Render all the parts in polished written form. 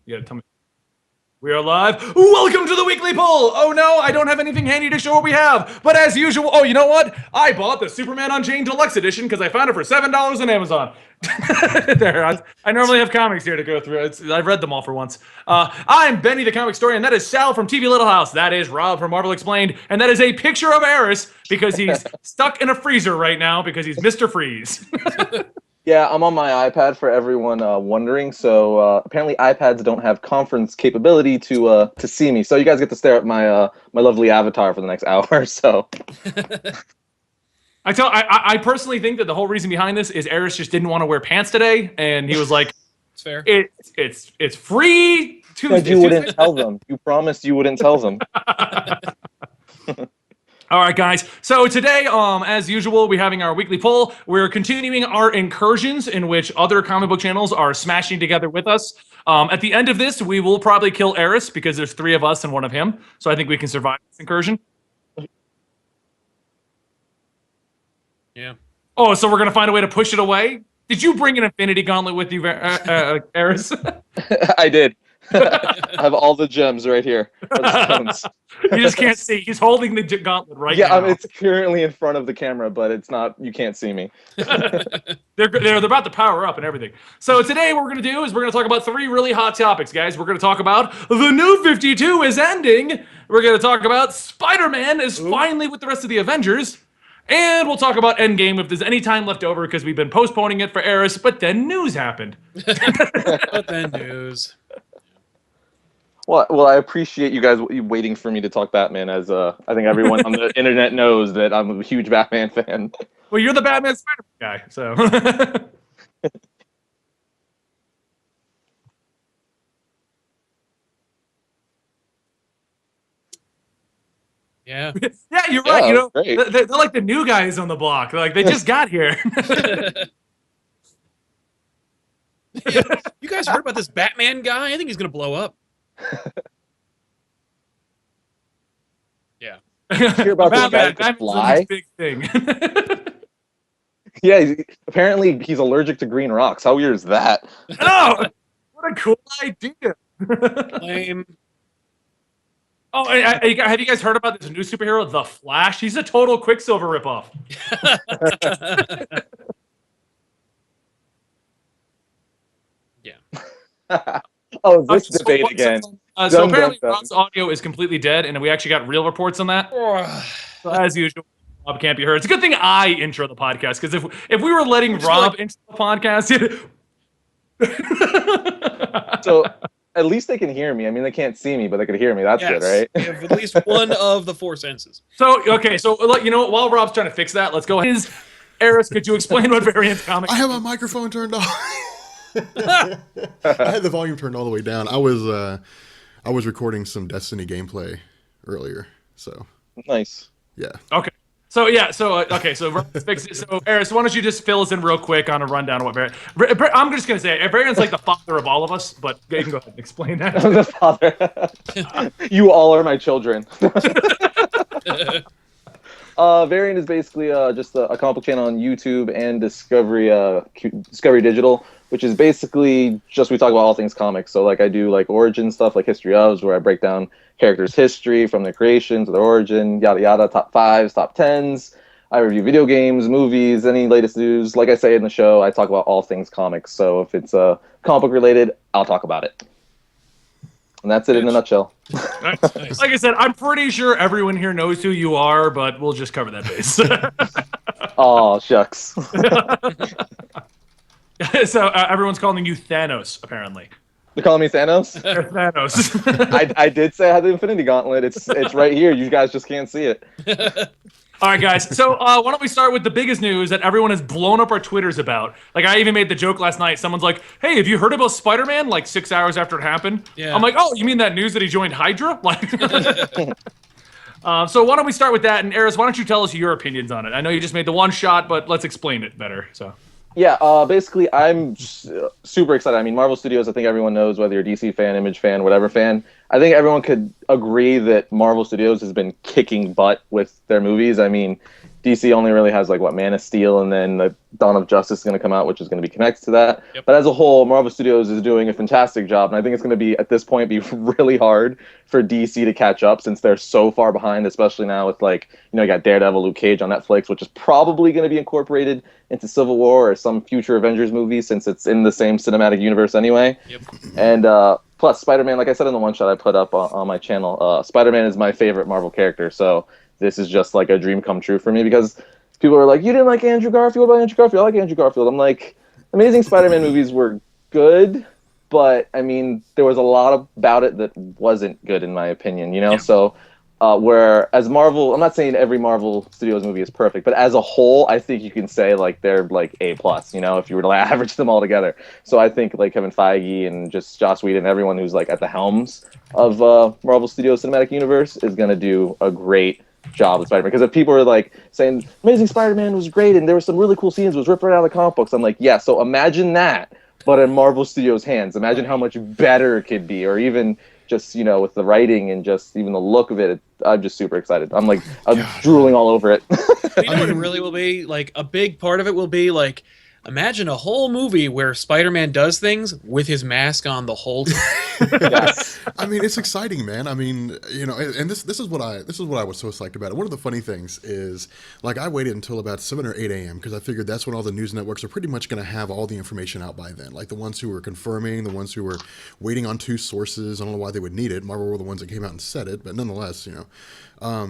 Yeah, tell me. We are live. Welcome to the weekly poll. Oh no, I don't have anything handy to show what we have. But as usual, oh, you know what? I bought the Superman Unchained Deluxe Edition because I found it for $7 on Amazon. There, I normally have comics here to go through. I've read them all for once. I'm Benny the Comic Story, and that is Sal from TV Little House. That is Rob from Marvel Explained, and that is a picture of Eris because he's stuck in a freezer right now because he's Mr. Freeze. Yeah, I'm on my iPad for everyone wondering. So apparently iPads don't have conference capability to see me. So you guys get to stare at my my lovely avatar for the next hour or so. I personally think that the whole reason behind this is Eris just didn't want to wear pants today, and he was like, "It's fair. It's free Tuesday." But you wouldn't tell them. You promised you wouldn't tell them. All right, guys. So today, as usual, we're having our weekly poll. We're continuing our incursions in which other comic book channels are smashing together with us. At the end of this, we will probably kill Eris because there's 3 of us and 1 of him. So I think we can survive this incursion. Yeah. Oh, so we're going to find a way to push it away? Did you bring an Infinity Gauntlet with you, Eris? I did. I have all the gems right here. You just can't see. He's holding the gauntlet right now. Yeah, it's currently in front of the camera, but it's not. You can't see me. They're about to power up and everything. So today what we're going to do is we're going to talk about 3 really hot topics, guys. We're going to talk about the New 52 is ending. We're going to talk about Spider-Man is finally with the rest of the Avengers. And we'll talk about Endgame if there's any time left over because we've been postponing it for Eris, but then news happened. But then news. Well, I appreciate you guys waiting for me to talk Batman, as I think everyone on the internet knows that I'm a huge Batman fan. Well, you're the Batman Spider-Man guy, so. Yeah. Yeah, you're right. You know, great. they're like the new guys on the block. They're like they just got here. You guys heard about this Batman guy? I think he's gonna blow up. Yeah. Hear about this guy Batman's fly? big thing. Yeah, apparently he's allergic to green rocks. How weird is that? Oh, what a cool idea. Lame. Oh, have you guys heard about this new superhero, The Flash? He's a total Quicksilver ripoff. Yeah. Oh, this debate again. So apparently Rob's audio is completely dead, and we actually got real reports on that. So as usual, Rob can't be heard. It's a good thing I intro the podcast, because if we were letting Rob intro the podcast... So at least they can hear me. I mean, they can't see me, but they can hear me. That's good, right? We have at least one of the 4 senses. So, okay, so you know what? While Rob's trying to fix that, let's go ahead. Eris, could you explain what Variant Comics... I have my microphone turned off. I had the volume turned all the way down. I was recording some Destiny gameplay earlier, so Nice. yeah. Okay. So Rob's fixed it. So Eris, why don't you just fill us in real quick on a rundown of what Variant... I'm just going to say, Variant's like the father of all of us, but you can go ahead and explain that. The father. You all are my children. Variant is basically just a comic book channel on YouTube and Discovery Digital, which is basically just we talk about all things comics. So like I do like origin stuff, like history ofs, where I break down characters' history from their creation to their origin, yada yada, top 5s, top 10s. I review video games, movies, any latest news. Like I say in the show, I talk about all things comics. So if it's comic book related, I'll talk about it. And that's it in a nutshell. Nice. Like I said, I'm pretty sure everyone here knows who you are, but we'll just cover that base. Oh, shucks. So everyone's calling you Thanos, apparently. They're calling me Thanos? They're Thanos. I did say I had the Infinity Gauntlet. It's right here. You guys just can't see it. All right, guys. So why don't we start with the biggest news that everyone has blown up our Twitters about? Like, I even made the joke last night. Someone's like, hey, have you heard about Spider-Man? Like 6 hours after it happened. Yeah. I'm like, oh, you mean that news that he joined Hydra? Like, so why don't we start with that? And Eris, why don't you tell us your opinions on it? I know you just made the one shot, but let's explain it better. So. Yeah, basically, I'm super excited. I mean, Marvel Studios, I think everyone knows, whether you're a DC fan, Image fan, whatever fan. I think everyone could agree that Marvel Studios has been kicking butt with their movies. I mean, DC only really has like what Man of Steel, and then the Dawn of Justice is going to come out, which is going to be connected to that. Yep. But as a whole, Marvel Studios is doing a fantastic job, and I think it's going to be at this point be really hard for DC to catch up since they're so far behind, especially now with like you got Daredevil, Luke Cage on Netflix, which is probably going to be incorporated into Civil War or some future Avengers movie since it's in the same cinematic universe anyway. Yep. And plus, Spider-Man, like I said in the one shot I put up on my channel, Spider-Man is my favorite Marvel character, so this is just like a dream come true for me because people are like, you didn't like Andrew Garfield? What about Andrew Garfield? I like Andrew Garfield. I'm like, Amazing Spider-Man movies were good, but I mean, there was a lot about it that wasn't good in my opinion, Yeah. So where as Marvel, I'm not saying every Marvel Studios movie is perfect, but as a whole, I think you can say like they're like A+, if you were to like, average them all together. So I think like Kevin Feige and just Joss Whedon, everyone who's like at the helms of Marvel Studios Cinematic Universe is going to do a great job with Spider-Man. Because if people are like saying Amazing Spider-Man was great and there were some really cool scenes, it was ripped right out of the comic books, I'm like, yeah, so imagine that, but in Marvel Studios' hands. Imagine how much better it could be, or even just, with the writing and just even the look of it. I'm just super excited. I'm drooling all over it. You know what it really will be? Like, a big part of it will be, like, imagine a whole movie where Spider-Man does things with his mask on the whole time. Yes. I mean, it's exciting, man. I mean, and this is what I was so psyched about it. One of the funny things is, like, I waited until about 7 or 8 a.m. because I figured that's when all the news networks are pretty much going to have all the information out by then. Like the ones who were confirming, the ones who were waiting on 2 sources. I don't know why they would need it. Marvel were the ones that came out and said it, but nonetheless, I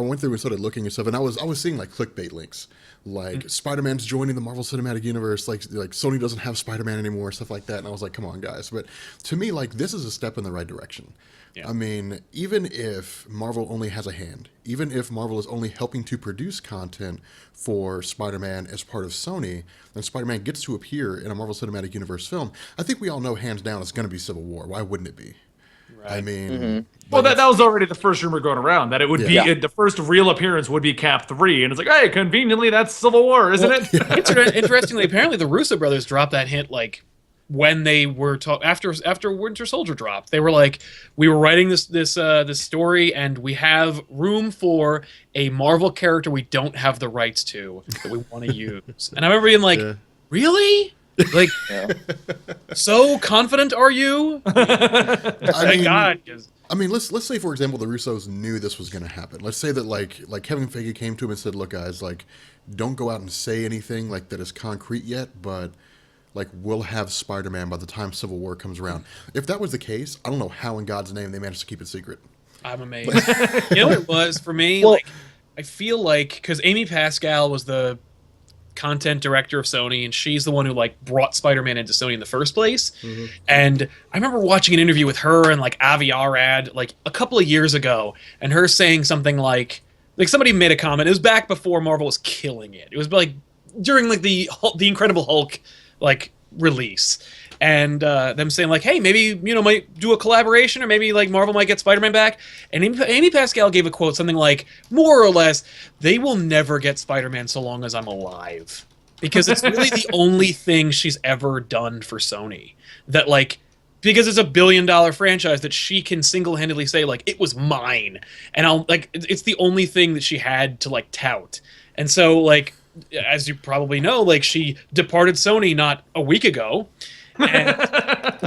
went through and started looking and stuff, and I was seeing like clickbait links. Like Spider-Man's joining the Marvel Cinematic Universe, like Sony doesn't have Spider-Man anymore, stuff like that. And I was like, come on, guys. But to me, like, this is a step in the right direction. Yeah. I mean, even if Marvel only has a hand, even if Marvel is only helping to produce content for Spider-Man as part of Sony, and Spider-Man gets to appear in a Marvel Cinematic Universe film, I think we all know hands down it's going to be Civil War. Why wouldn't it be? Right. I mean, well, that was already the first rumor going around, that it would be the first real appearance would be Cap 3, and it's like, hey, conveniently that's Civil War, isn't it? Interestingly, apparently the Russo brothers dropped that hint like when they were after Winter Soldier dropped. They were like, we were writing this story, and we have room for a Marvel character we don't have the rights to that we want to use. And I remember being like, really? Like, so confident are you? Thank God. I mean, let's say, for example, the Russos knew this was going to happen. Let's say that like Kevin Feige came to him and said, look, guys, like, don't go out and say anything like that is concrete yet, but like, we'll have Spider-Man by the time Civil War comes around. If that was the case, I don't know how in God's name they managed to keep it secret. I'm amazed. You know what it was for me? Well, like, I feel like, because Amy Pascal was the content director of Sony, and she's the one who like brought Spider-Man into Sony in the first place. And I remember watching an interview with her and like Avi Arad like a couple of years ago, and her saying something like somebody made a comment. It was back before Marvel was killing it. It was like during like the Incredible Hulk like release, and them saying like, hey, maybe might do a collaboration, or maybe like Marvel might get Spider-Man back. And Amy Pascal gave a quote, something like, more or less, they will never get Spider-Man so long as I'm alive, because it's really the only thing she's ever done for Sony that like, because it's $1 billion franchise that she can single-handedly say like, it was mine, and I'll like, it's the only thing that she had to like tout. And so like, as you probably know, like, she departed Sony not a week ago, and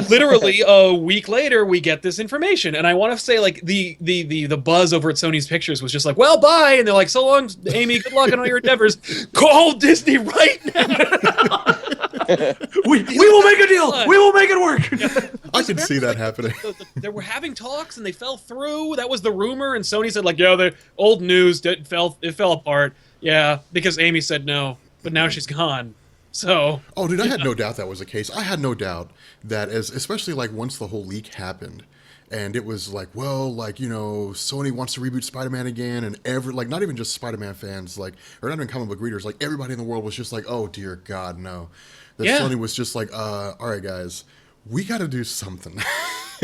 literally a week later we get this information. And I want to say like the buzz over at Sony's Pictures was just like, well, bye, and they're like, so long, Amy, good luck on all your endeavors. Call Disney right now. we will make a deal. We will make it work. I can see that happening. They were having talks and they fell through. That was the rumor, and Sony said like, yeah, the old news, it fell apart. Yeah, because Amy said no, but now she's gone. So. Oh, dude, I had no doubt that was the case. I had no doubt that, especially like once the whole leak happened, and it was like, well, like, Sony wants to reboot Spider-Man again, and not even just Spider-Man fans, like, or not even comic book readers, like everybody in the world was just like, oh dear God, no. That Sony was just like, all right, guys, we got to do something.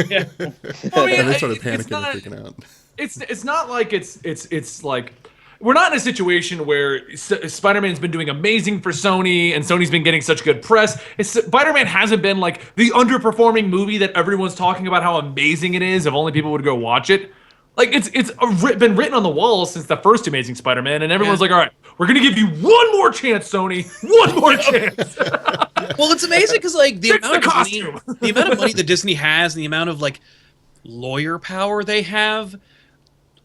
Yeah. Well, I mean, and they started panicking and freaking out. It's not like it's like, we're not in a situation where Spider-Man's been doing amazing for Sony and Sony's been getting such good press. Spider-Man hasn't been like the underperforming movie that everyone's talking about how amazing it is if only people would go watch it. Like been written on the wall since the first Amazing Spider-Man, and everyone's like, all right, we're gonna give you one more chance, Sony, one more chance. Well, it's amazing because like the Fix amount the of money, costume. the amount of money that Disney has, and the amount of like lawyer power they have,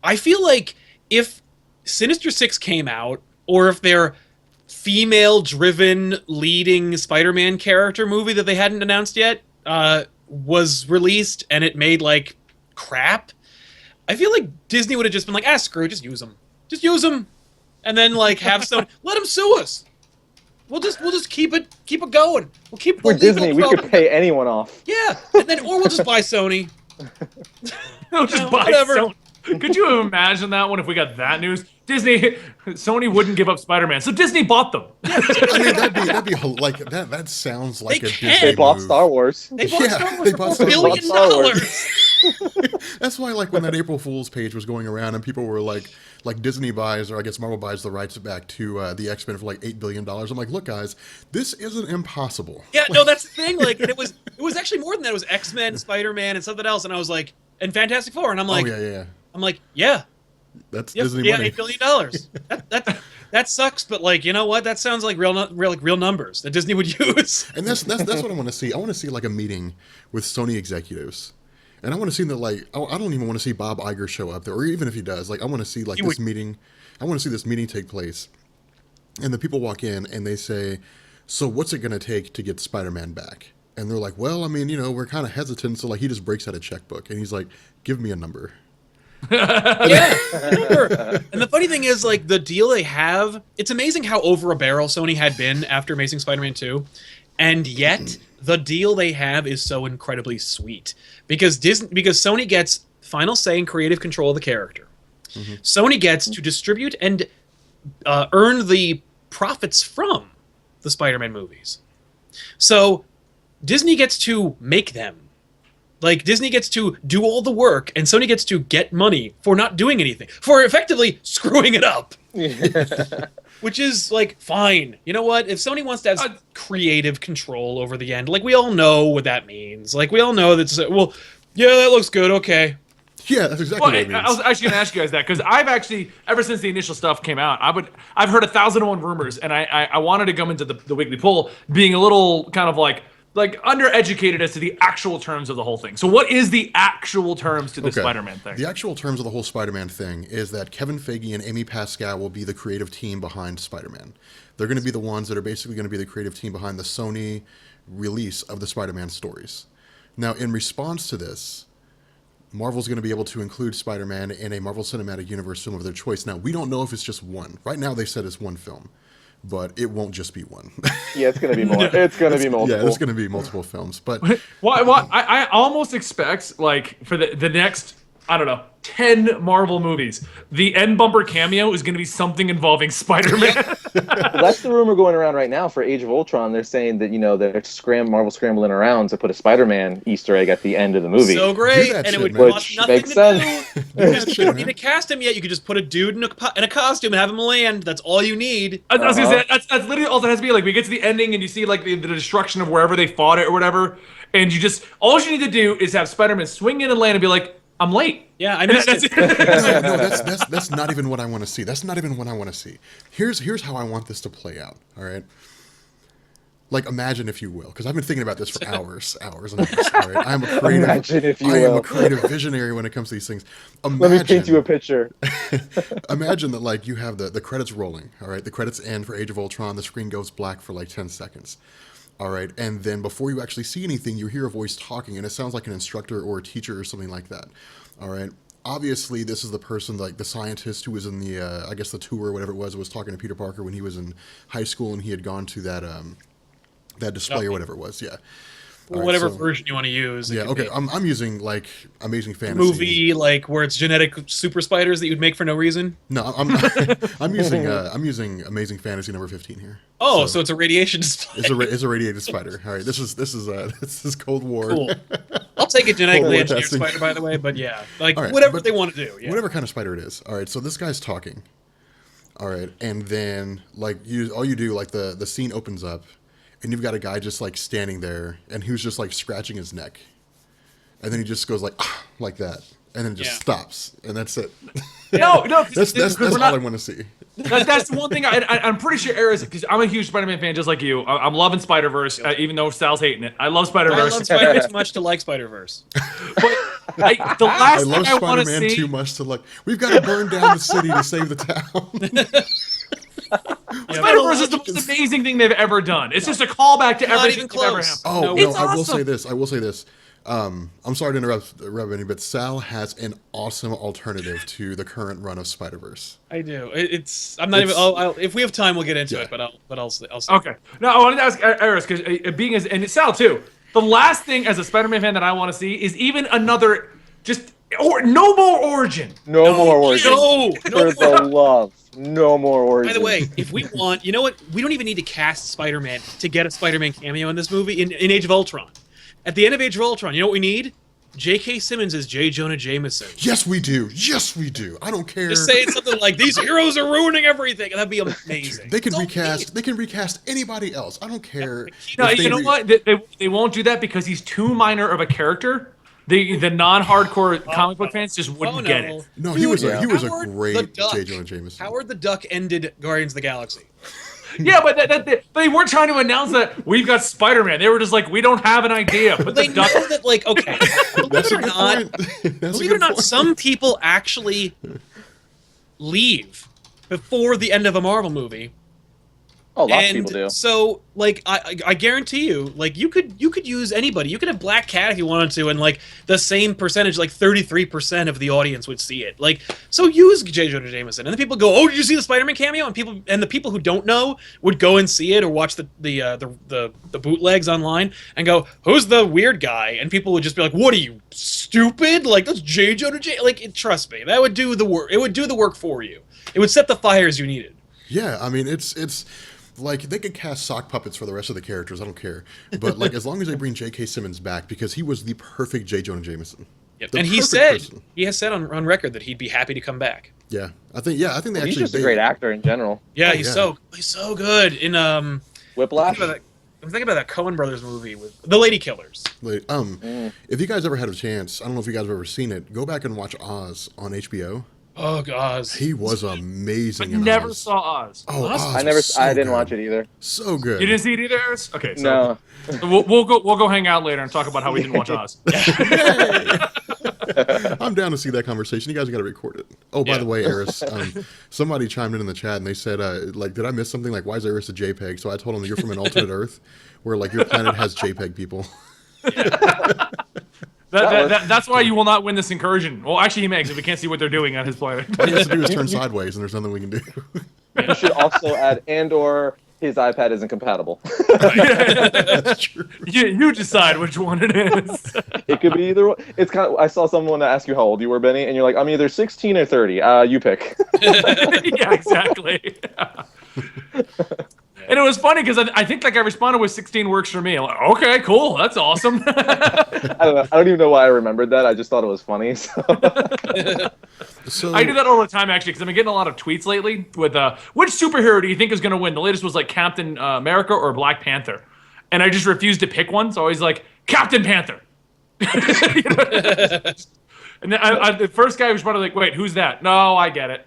I feel like if Sinister Six came out, or if their female-driven leading Spider-Man character movie that they hadn't announced yet was released and it made like crap, I feel like Disney would have just been like, screw it, just use them, and then like have someone let them sue us. We'll just keep it going. We'll keep. We're Disney. We could pay anyone off. Yeah, and then or we'll just buy Sony. They'll just buy whatever. Sony. Could you imagine that one if we got that news? Sony wouldn't give up Spider-Man, so Disney bought them. I mean, that'd be like that. That sounds like They a can. Disney They bought move. Star Wars. They bought Yeah, Star Wars they for bought $1 Star billion. Wars. That's why, like, when that April Fool's page was going around and people were like Disney buys, or I guess Marvel buys the rights back to the X-Men for like $8 billion. I'm like, look, guys, this isn't impossible. Yeah, no, that's the thing. Like, and it was actually more than that. It was X-Men, Spider-Man, and something else. And I was like, and Fantastic Four, and I'm like, oh yeah. I'm like, yeah. That's Yep, Disney yeah, money. $8 billion. That sucks, but like, you know what? That sounds like real numbers that Disney would use. And that's what I want to see. I want to see like a meeting with Sony executives, and I want to see that like I don't even want to see Bob Iger show up there, or even if he does, like I want to see like this meeting. I want to see this meeting take place, and the people walk in and they say, "So what's it going to take to get Spider-Man back?" And they're like, "Well, I mean, we're kind of hesitant." So like he just breaks out a checkbook and he's like, "Give me a number." Yeah, sure. And the funny thing is, like, the deal they have, it's amazing how over a barrel Sony had been after Amazing Spider-Man 2, and yet the deal they have is so incredibly sweet because Sony gets final say and creative control of the character. Mm-hmm. Sony gets to distribute and earn the profits from the Spider-Man movies. So Disney gets to make them. Like, Disney gets to do all the work, and Sony gets to get money for not doing anything, for effectively screwing it up. Which is, like, fine. You know what? If Sony wants to have creative control over the end, like, we all know what that means. Like, we all know that, well, yeah, that looks good, okay. Yeah, that's exactly what it means. I was actually going to ask you guys that, because I've actually, ever since the initial stuff came out, I've heard 1,001 rumors, and I wanted to come into the weekly poll being a little kind of like undereducated as to the actual terms of the whole thing. So what is the actual terms to the Spider-Man thing? The actual terms of the whole Spider-Man thing is that Kevin Feige and Amy Pascal will be the creative team behind Spider-Man. They're going to be the ones that are basically going to be the creative team behind the Sony release of the Spider-Man stories. Now, in response to this, Marvel's going to be able to include Spider-Man in a Marvel Cinematic Universe film of their choice. Now, we don't know if it's just one. Right now, they said it's one film. But it won't just be one. Yeah, it's gonna be more. It's gonna be multiple. Yeah, there's gonna be multiple films. But I almost expect, like, for the next, I don't know, 10 Marvel movies, the end bumper cameo is going to be something involving Spider-Man. Well, that's the rumor going around right now for Age of Ultron. They're saying that they're Marvel scrambling around to put a Spider-Man Easter egg at the end of the movie. So great, that and shit, it would man. cost Which nothing makes to sense. do. You don't need to cast him yet. You could just put a dude in a costume and have him land. That's all you need. I was gonna say that's literally all that has to be. Like, we get to the ending and you see like the destruction of wherever they fought it or whatever, and all you need to do is have Spider-Man swing in and land and be like, I'm late. Yeah, I missed it. no, that's not even what I want to see. That's not even what I want to see. Here's how I want this to play out. All right. Like, imagine, if you will, because I've been thinking about this for hours and hours. All right? I am a creative. Imagine, if you I am will. a creative visionary when it comes to these things. Let me paint you a picture. Imagine that, like, you have the credits rolling. All right, the credits end for Age of Ultron. The screen goes black for like 10 seconds. All right, and then before you actually see anything, you hear a voice talking, and it sounds like an instructor or a teacher or something like that. All right. Obviously, this is the person, like the scientist who was in the, I guess the tour or whatever it was talking to Peter Parker when he was in high school and he had gone to that display or whatever it was. Yeah. All right, Whatever so- version you want to use. Yeah. Okay. I'm using like Amazing Fantasy Movie like where it's genetic super spiders that you'd make for no reason. No, I'm using Amazing Fantasy number 15 here. Oh, so it's a radiation display. It's a radiated spider. All right. This is Cold War. Cool. I'll take a genetically War engineered testing. spider, by the way. But yeah, like All right, whatever but they want to do. Yeah. Whatever kind of spider it is. All right, so this guy's talking. All right, and then like all you do, like the scene opens up, and you've got a guy just like standing there, and who's just like scratching his neck, and then he just goes like that, and then it just stops, and that's it. No, that's all I want to see. That's the one thing I'm pretty sure Aris, because I'm a huge Spider-Man fan just like you. I'm loving Spider-Verse, even though Sal's hating it. I love Spider-Verse. I love Spider-Man too much to like Spider-Verse. But the last I love thing I want to Spider-Man see... too much to like. We've got to burn down the city to save the town. Spider-Verse is the most amazing thing they've ever done. It's just a callback to everything they've ever had. Oh, no, I will say this. I'm sorry to interrupt, Revenue, but Sal has an awesome alternative to the current run of Spider-Verse. I do. I'm not even. If we have time, we'll get into it. But I'll say. Okay. Now I wanted to ask Aris, because being as, and Sal too, the last thing as a Spider-Man fan that I want to see is even another no more origin. No more origin. No For the love. No more origin. By the way, if we want, you know what? We don't even need to cast Spider-Man to get a Spider-Man cameo in this movie in Age of Ultron. At the end of Age of Ultron, you know what we need? J.K. Simmons as J. Jonah Jameson. Yes, we do. Yes, we do. I don't care. Just saying something like, these heroes are ruining everything. That'd be amazing. They can recast. They can recast anybody else. I don't care. No, you know what? They won't do that because he's too minor of a character. The non-hardcore comic book fans just wouldn't get it. No, he was a great Duck. J. Jonah Jameson. Howard the Duck ended Guardians of the Galaxy. Yeah, but they weren't trying to announce that we've got Spider-Man. They were just like, we don't have an idea. But They know that, like, okay, believe it or not, some people actually leave before the end of a Marvel movie. Oh, lots of people do. So, like, I guarantee you, like, you could use anybody. You could have Black Cat if you wanted to, and like the same percentage, like 33% of the audience would see it. Like, so use J. Jonah Jameson, and then people go, "Oh, did you see the Spider-Man cameo?" And the people who don't know would go and see it or watch the bootlegs online and go, "Who's the weird guy?" And people would just be like, "What are you, stupid? Like, that's J. Jonah Jameson." Like, trust me, that would do the work. It would do the work for you. It would set the fires you needed. Yeah, I mean, it's. Like, they could cast sock puppets for the rest of the characters. I don't care. But, like, as long as they bring J.K. Simmons back, because he was the perfect J. Jonah Jameson. Yep. And he has said on record that he'd be happy to come back. Yeah. I think they actually... He's just a great actor in general. Yeah, he's so good. In, Whiplash? I'm thinking about that Coen Brothers movie with The Lady Killers. If you guys ever had a chance, I don't know if you guys have ever seen it, go back and watch Oz on HBO. Oh, God. He was amazing. I never saw Oz. Oh, Oz I didn't watch it either. So good. You didn't see it either, Aris? Okay, no. We'll go hang out later and talk about how we didn't watch Oz. I'm down to see that conversation. You guys got to record it. Oh, by the way, Aris, somebody chimed in the chat and they said, like, did I miss something? Like, why is Aris a JPEG? So I told them you're from an alternate Earth where, like, your planet has JPEG people. That's why you will not win this incursion. Well, actually, he makes if we can't see what they're doing on his planet. All he has to do is turn sideways, and there's nothing we can do. You should also add and/or his iPad isn't compatible. That's true. You decide which one it is. It could be either one. It's kind of. I saw someone ask you how old you were, Benny, and you're like, I'm either 16 or 30. You pick. Yeah, exactly. And it was funny because I think like I responded with 16 works for me. I'm like, okay, cool, that's awesome. I don't know. I don't even know why I remembered that. I just thought it was funny. So I do that all the time actually because I've been getting a lot of tweets lately with which superhero do you think is going to win? The latest was like Captain America or Black Panther, and I just refused to pick one. So I was like Captain Panther. And then the first guy was probably like, wait, who's that? No, I get it.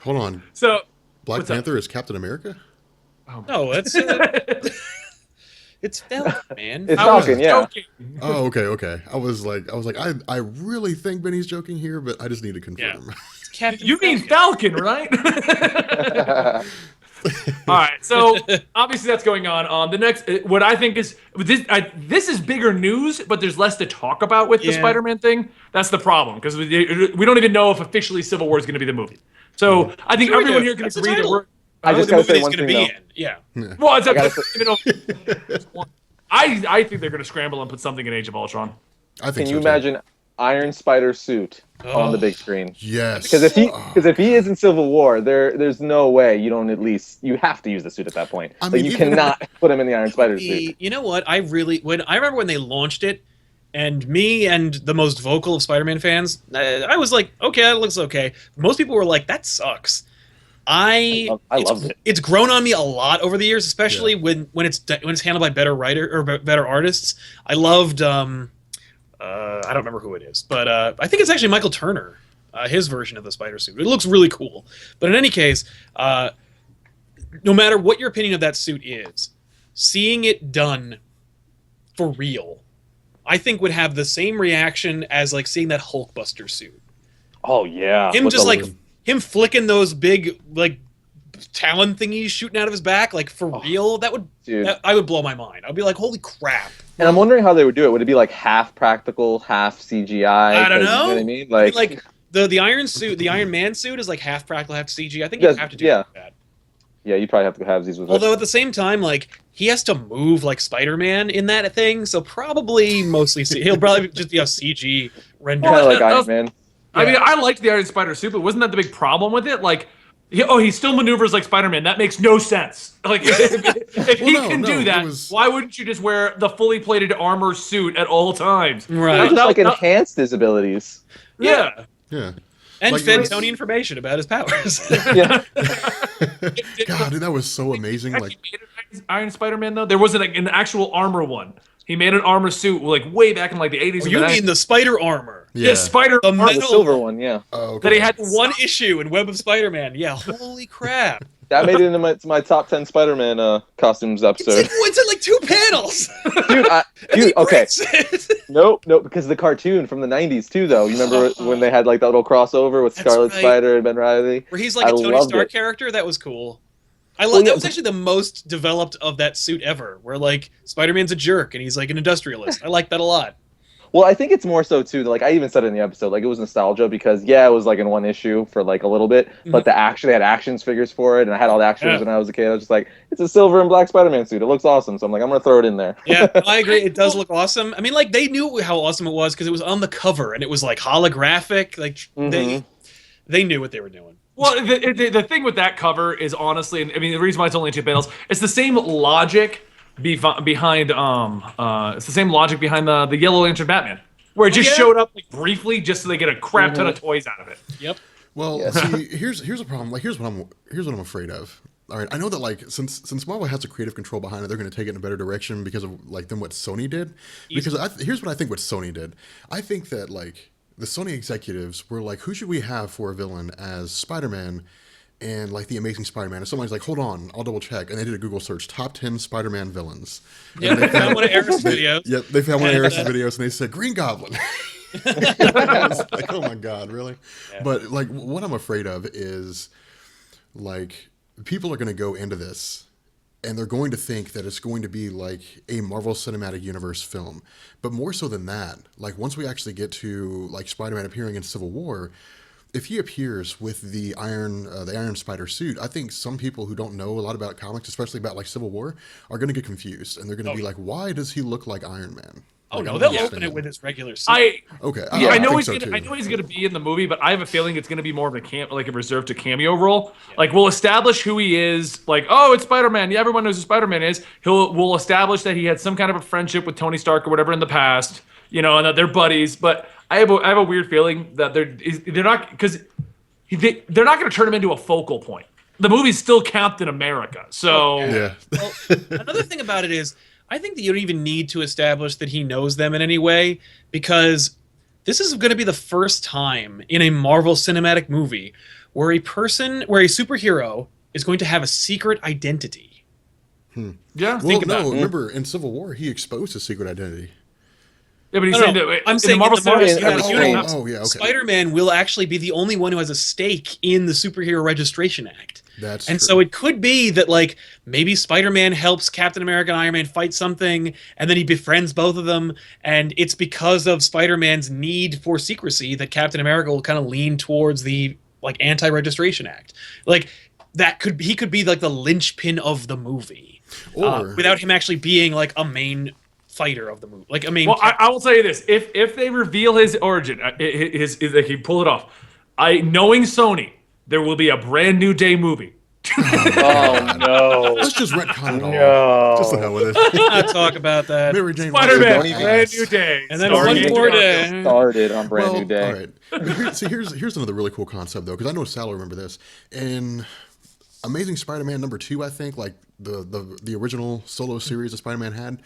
Hold on. So. Black Panther is Captain America? Oh, no, it's Falcon, man. It's Falcon, yeah. Joking. Oh, okay. I was like, I really think Benny's joking here, but I just need to confirm. Yeah. You mean Falcon, right? All right, so obviously that's going on. The next, what I think is this is bigger news, but there's less to talk about with the Spider-Man thing. That's the problem because we don't even know if officially Civil War is going to be the movie. So I think everyone here can agree that we're. I just gotta say one thing though. Yeah. Well, I think they're going to scramble and put something in Age of Ultron. I think. Can you imagine Iron Spider suit on the big screen? Yes. Because if he is in Civil War, there's no way you have to use the suit at that point. I mean, you cannot put him in the Iron Spider suit. You know what? I remember when they launched it, and me and the most vocal of Spider-Man fans, I was like, okay, that looks okay. Most people were like, that sucks. I loved it. It's grown on me a lot over the years, especially when it's handled by better writer or better artists. I loved I don't remember who it is, but I think it's actually Michael Turner, his version of the spider suit. It looks really cool. But in any case, no matter what your opinion of that suit is, seeing it done for real, I think would have the same reaction as like seeing that Hulkbuster suit. Oh yeah. Him With just the- like him flicking those big like talon thingies shooting out of his back, like for real, dude. I would blow my mind. I'd be like, holy crap. And I'm wondering how they would do it. Would it be like half practical, half CGI? I don't 'Cause, know. You know what I mean? I mean, like the Iron suit, the Iron Man suit is like half practical, half CG. I think you Yes, have to do yeah. that. yeah, you probably have to have these with Although at the same time, like he has to move like Spider-Man in that thing, so probably mostly he'll probably just be a CG render. kind of like that Iron was- Man. I mean, I liked the Iron Spider suit, but wasn't that the big problem with it? Like, he still maneuvers like Spider-Man. That makes no sense. Like, if he Well, can no, do it that, was- why wouldn't you just wear the fully plated armor suit at all times? Right. Or just like That- enhanced his abilities. Yeah. Yeah. And Like, fed it was- Tony information about his powers. Yeah. God, dude, that was so amazing. He Like, made an Iron Spider-Man though. There wasn't an actual armor one. He made an armor suit like way back in like the 80s. Oh, and you the mean 90s. the spider armor? yeah. This spider The armor The metal- silver one, yeah. Oh, okay. that he had One issue in Web of Spider-Man. Yeah, holy crap. That made it into my top 10 Spider-Man costumes episode. It's in like 2 panels. Dude, okay. Breaks it. Nope, because the cartoon from the 90s too, though. You remember when they had like that little crossover with That's Scarlet right. Spider and Ben Reilly? Where he's like I a Tony loved Stark it. character. That was cool. I Well, love yeah. that was actually the most developed of that suit ever. Where like Spider-Man's a jerk and he's like an industrialist. I like that a lot. Well, I think it's more so too. Like I even said it in the episode, like it was nostalgia because it was like in one issue for like a little bit, but they had actions figures for it, and I had all the action figures Yeah. when I was a kid. I was just like, it's a silver and black Spider-Man suit. It looks awesome, so I'm like, I'm gonna throw it in there. Yeah, I agree. It does look awesome. I mean, like they knew how awesome it was because it was on the cover and it was like holographic. Like they knew what they were doing. Well, the thing with that cover is honestly, I mean, the reason why it's only 2 panels, it's the same logic behind it's the same logic behind the Yellow Lantern Batman, where it just yeah? showed up like briefly just so they get a crap ton of toys out of it. Yep. Well, Yeah. see, here's a problem. Like, here's what I'm afraid of. All right, I know that like since Marvel has a creative control behind it, they're going to take it in a better direction because of like than what Sony did. Because here's what I think what Sony did. I think that like the Sony executives were like, who should we have for a villain as Spider-Man and like the Amazing Spider-Man? And someone's like, hold on, I'll double check. And they did a Google search, top 10 Spider-Man villains. Yeah, they found one of Eric's videos. Yeah, they found one of Harris's videos and they said Green Goblin. I was like, oh my God, really? Yeah. But like, what I'm afraid of is like people are going to go into this and they're going to think that it's going to be like a Marvel Cinematic Universe film. But more so than that, like once we actually get to like Spider-Man appearing in Civil War, if he appears with the Iron Spider suit, I think some people who don't know a lot about comics, especially about like Civil War, are going to get confused and they're going to be like, "Why does he look like Iron Man?" Oh Like, no, I don't they'll open understand. it with his regular suit. Okay, Yeah, I know think he's so, gonna. too. I know he's gonna be in the movie, but I have a feeling it's gonna be more of a reserved to cameo role. Like we'll establish who he is. Like, oh, it's Spider-Man. Yeah, everyone knows who Spider-Man is. We'll establish that he had some kind of a friendship with Tony Stark or whatever in the past. You know, and that they're buddies. But I have a weird feeling that they're not because they're not gonna turn him into a focal point. The movie's still Captain America. So Yeah. Well, another thing about it is, I think that you don't even need to establish that he knows them in any way, because this is going to be the first time in a Marvel Cinematic movie where a superhero is going to have a secret identity. yeah, Well, think about no, it. remember in Civil War he exposed his secret identity. Yeah, but he's No, saying no, that I'm in saying the Marvel in the Marvel Cinematic Cinematic Universe, Universe, yeah, okay. Spider-Man will actually be the only one who has a stake in the Superhero Registration Act. That's And true. so it could be that, like, maybe Spider-Man helps Captain America and Iron Man fight something, and then he befriends both of them, and it's because of Spider-Man's need for secrecy that Captain America will kind of lean towards the, like, Anti-Registration Act. Like, he could be, like, the linchpin of the movie. Or- without him actually being, like, a main fighter of the movie. Like, a main... Well, I will tell you this: if they reveal his origin, his like he pull it off, knowing Sony, there will be a brand new day movie. Oh no. Let's just retcon it all. No. Just the hell with it. Let's not talk about that. Mary Jane Spider-Man, don't even- brand new day, And then starring one more Andrew day. Garfield. Started on Brand New Day. All right. But here's another really cool concept though, because I know Sal will remember this. In Amazing Spider-Man #2, I think, like the original solo series that Spider-Man had,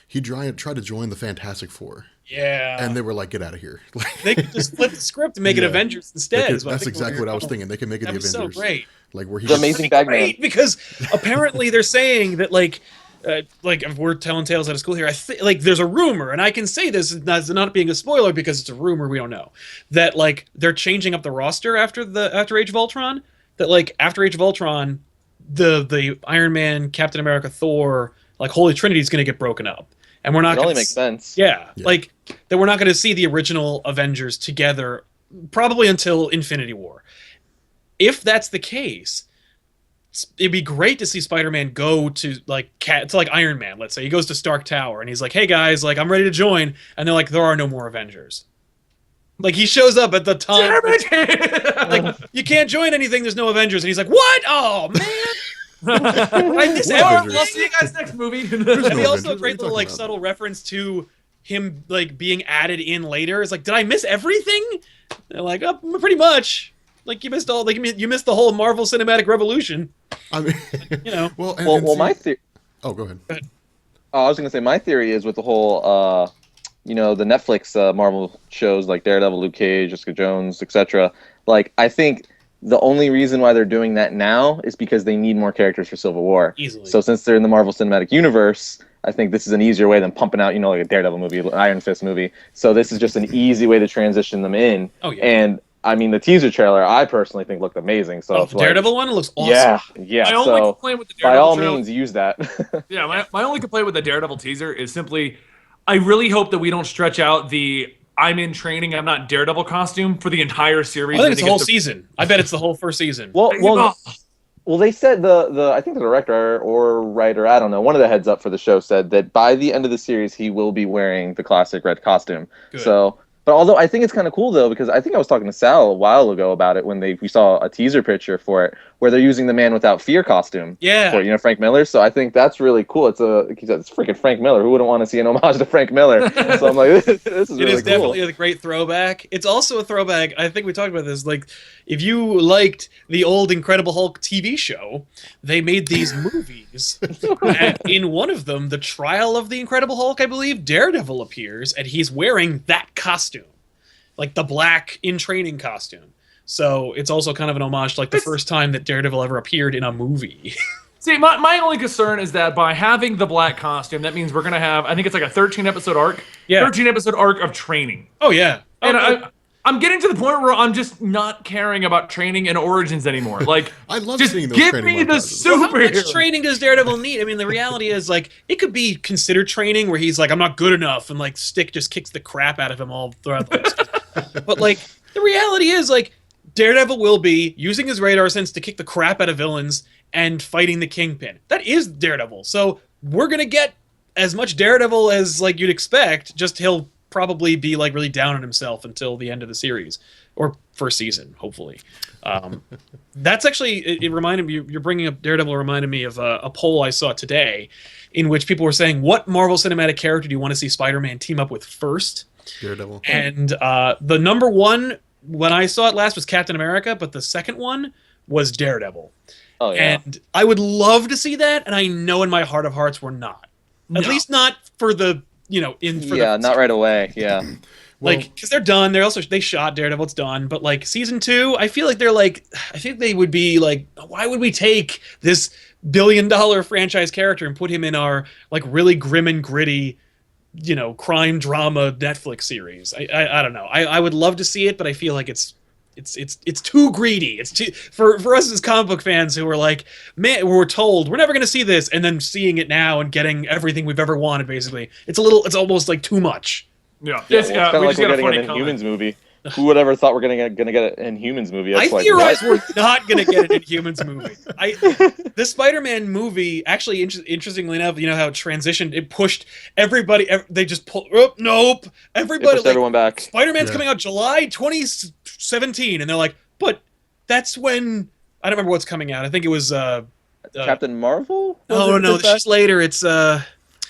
he tried to join the Fantastic Four. Yeah. And they were like, get out of here. They could just flip the script and make it Yeah. Avengers instead. That's exactly what I was thinking. They can make it the That'd be Avengers. so great. Like where he The just- Amazing Bagman. Great, because apparently they're saying that like if we're telling tales out of school here, like there's a rumor, and I can say this as not being a spoiler because it's a rumor, we don't know, that like they're changing up the roster after Age of Ultron. That like after Age of Ultron, the Iron Man, Captain America, Thor, like Holy Trinity is going to get broken up, and we're not. It only makes sense. Yeah, like that we're not going to see the original Avengers together probably until Infinity War. If that's the case, it'd be great to see Spider-Man go to like Iron Man. Let's say he goes to Stark Tower and he's like, "Hey guys, like I'm ready to join," and they're like, "There are no more Avengers." Like he shows up at the time, like you can't join anything. There's no Avengers, and he's like, "What? Oh man, I miss everything." I'll see you guys next movie. That'd be no also a Avengers. What are great you little like talking about? subtle reference to him like being added in later. It's like, did I miss everything? They're like, oh, pretty much. Like you missed you missed the whole Marvel Cinematic Revolution. I mean, You know. well, My theory. Oh, go ahead. I was gonna say my theory is with the whole, the Netflix Marvel shows like Daredevil, Luke Cage, Jessica Jones, etc. Like, I think the only reason why they're doing that now is because they need more characters for Civil War. Easily. So since they're in the Marvel Cinematic Universe, I think this is an easier way than pumping out, like a Daredevil movie, an Iron Fist movie. So this is just an easy way to transition them in. Oh, yeah. And I mean, the teaser trailer, I personally think looked amazing. So The Daredevil one looks awesome. Yeah. My only So complaint with the by Daredevil all trailer- means, use that. Yeah, my only complaint with the Daredevil teaser is simply, I really hope that we don't stretch out the I'm in training, I'm not Daredevil costume for the entire series. I think it's the whole season. I bet it's the whole first season. Well, they said I think the director or writer, I don't know, one of the heads up for the show said that by the end of the series he will be wearing the classic red costume. Good. So, but although I think it's kind of cool though, because I think I was talking to Sal a while ago about it when we saw a teaser picture for it where they're using the Man Without Fear costume. Yeah. For Frank Miller. So I think that's really cool. It's freaking Frank Miller. Who wouldn't want to see an homage to Frank Miller? So I'm like, this is It really is cool. definitely a great throwback. It's also a throwback. I think we talked about this. Like, if you liked the old Incredible Hulk TV show, they made these movies. And in one of them, The Trial of the Incredible Hulk, I believe, Daredevil appears, and he's wearing that costume, like the black in training costume. So it's also kind of an homage to like the first time that Daredevil ever appeared in a movie. See, my only concern is that by having the black costume, that means we're going to have, I think it's like a 13-episode arc. Yeah. 13-episode arc of training. Oh, yeah. And I'm getting to the point where I'm just not caring about training and origins anymore. Like, I love just seeing those give training me the montages. How much superhero. training does Daredevil need? I mean, the reality is, like, it could be considered training where he's like, I'm not good enough, and, like, Stick just kicks the crap out of him all throughout the season. But, like, the reality is, like, Daredevil will be using his radar sense to kick the crap out of villains and fighting the Kingpin. That is Daredevil. So we're going to get as much Daredevil as, like, you'd expect, just he'll probably be, like, really down on himself until the end of the series. Or first season, hopefully. That's actually, it reminded me, you're bringing up Daredevil reminded me of a poll I saw today in which people were saying, what Marvel Cinematic character do you want to see Spider-Man team up with first? Daredevil. And the number one, when I saw it last, was Captain America, but the second one was Daredevil. Oh, yeah. And I would love to see that, and I know in my heart of hearts we're not. At least not for the, not right away, yeah. Like, because they're done. They shot Daredevil. It's done. But like season 2, I feel like I think they would be like, why would we take this billion-dollar franchise character and put him in our like really grim and gritty, crime drama Netflix series? I don't know. I would love to see it, but I feel like it's too greedy. It's too for us as comic book fans who are like, man, we're told we're never going to see this, and then seeing it now and getting everything we've ever wanted. Basically, it's almost like too much. Yeah, It's kind of we like just we're got a getting funny an comment. Inhumans movie. Who would ever thought we're gonna get an Inhumans movie? I That's like, theorize what? we're not going to get an Inhumans movie. The Spider-Man movie, actually, interestingly enough, how it transitioned, it pushed everybody. They just pulled. Oh, nope. Everybody. pushed everyone back. Spider-Man's coming out July 2017, and they're like, but that's when I don't remember what's coming out. I think it was Captain Marvel? Oh no, it's just later. It's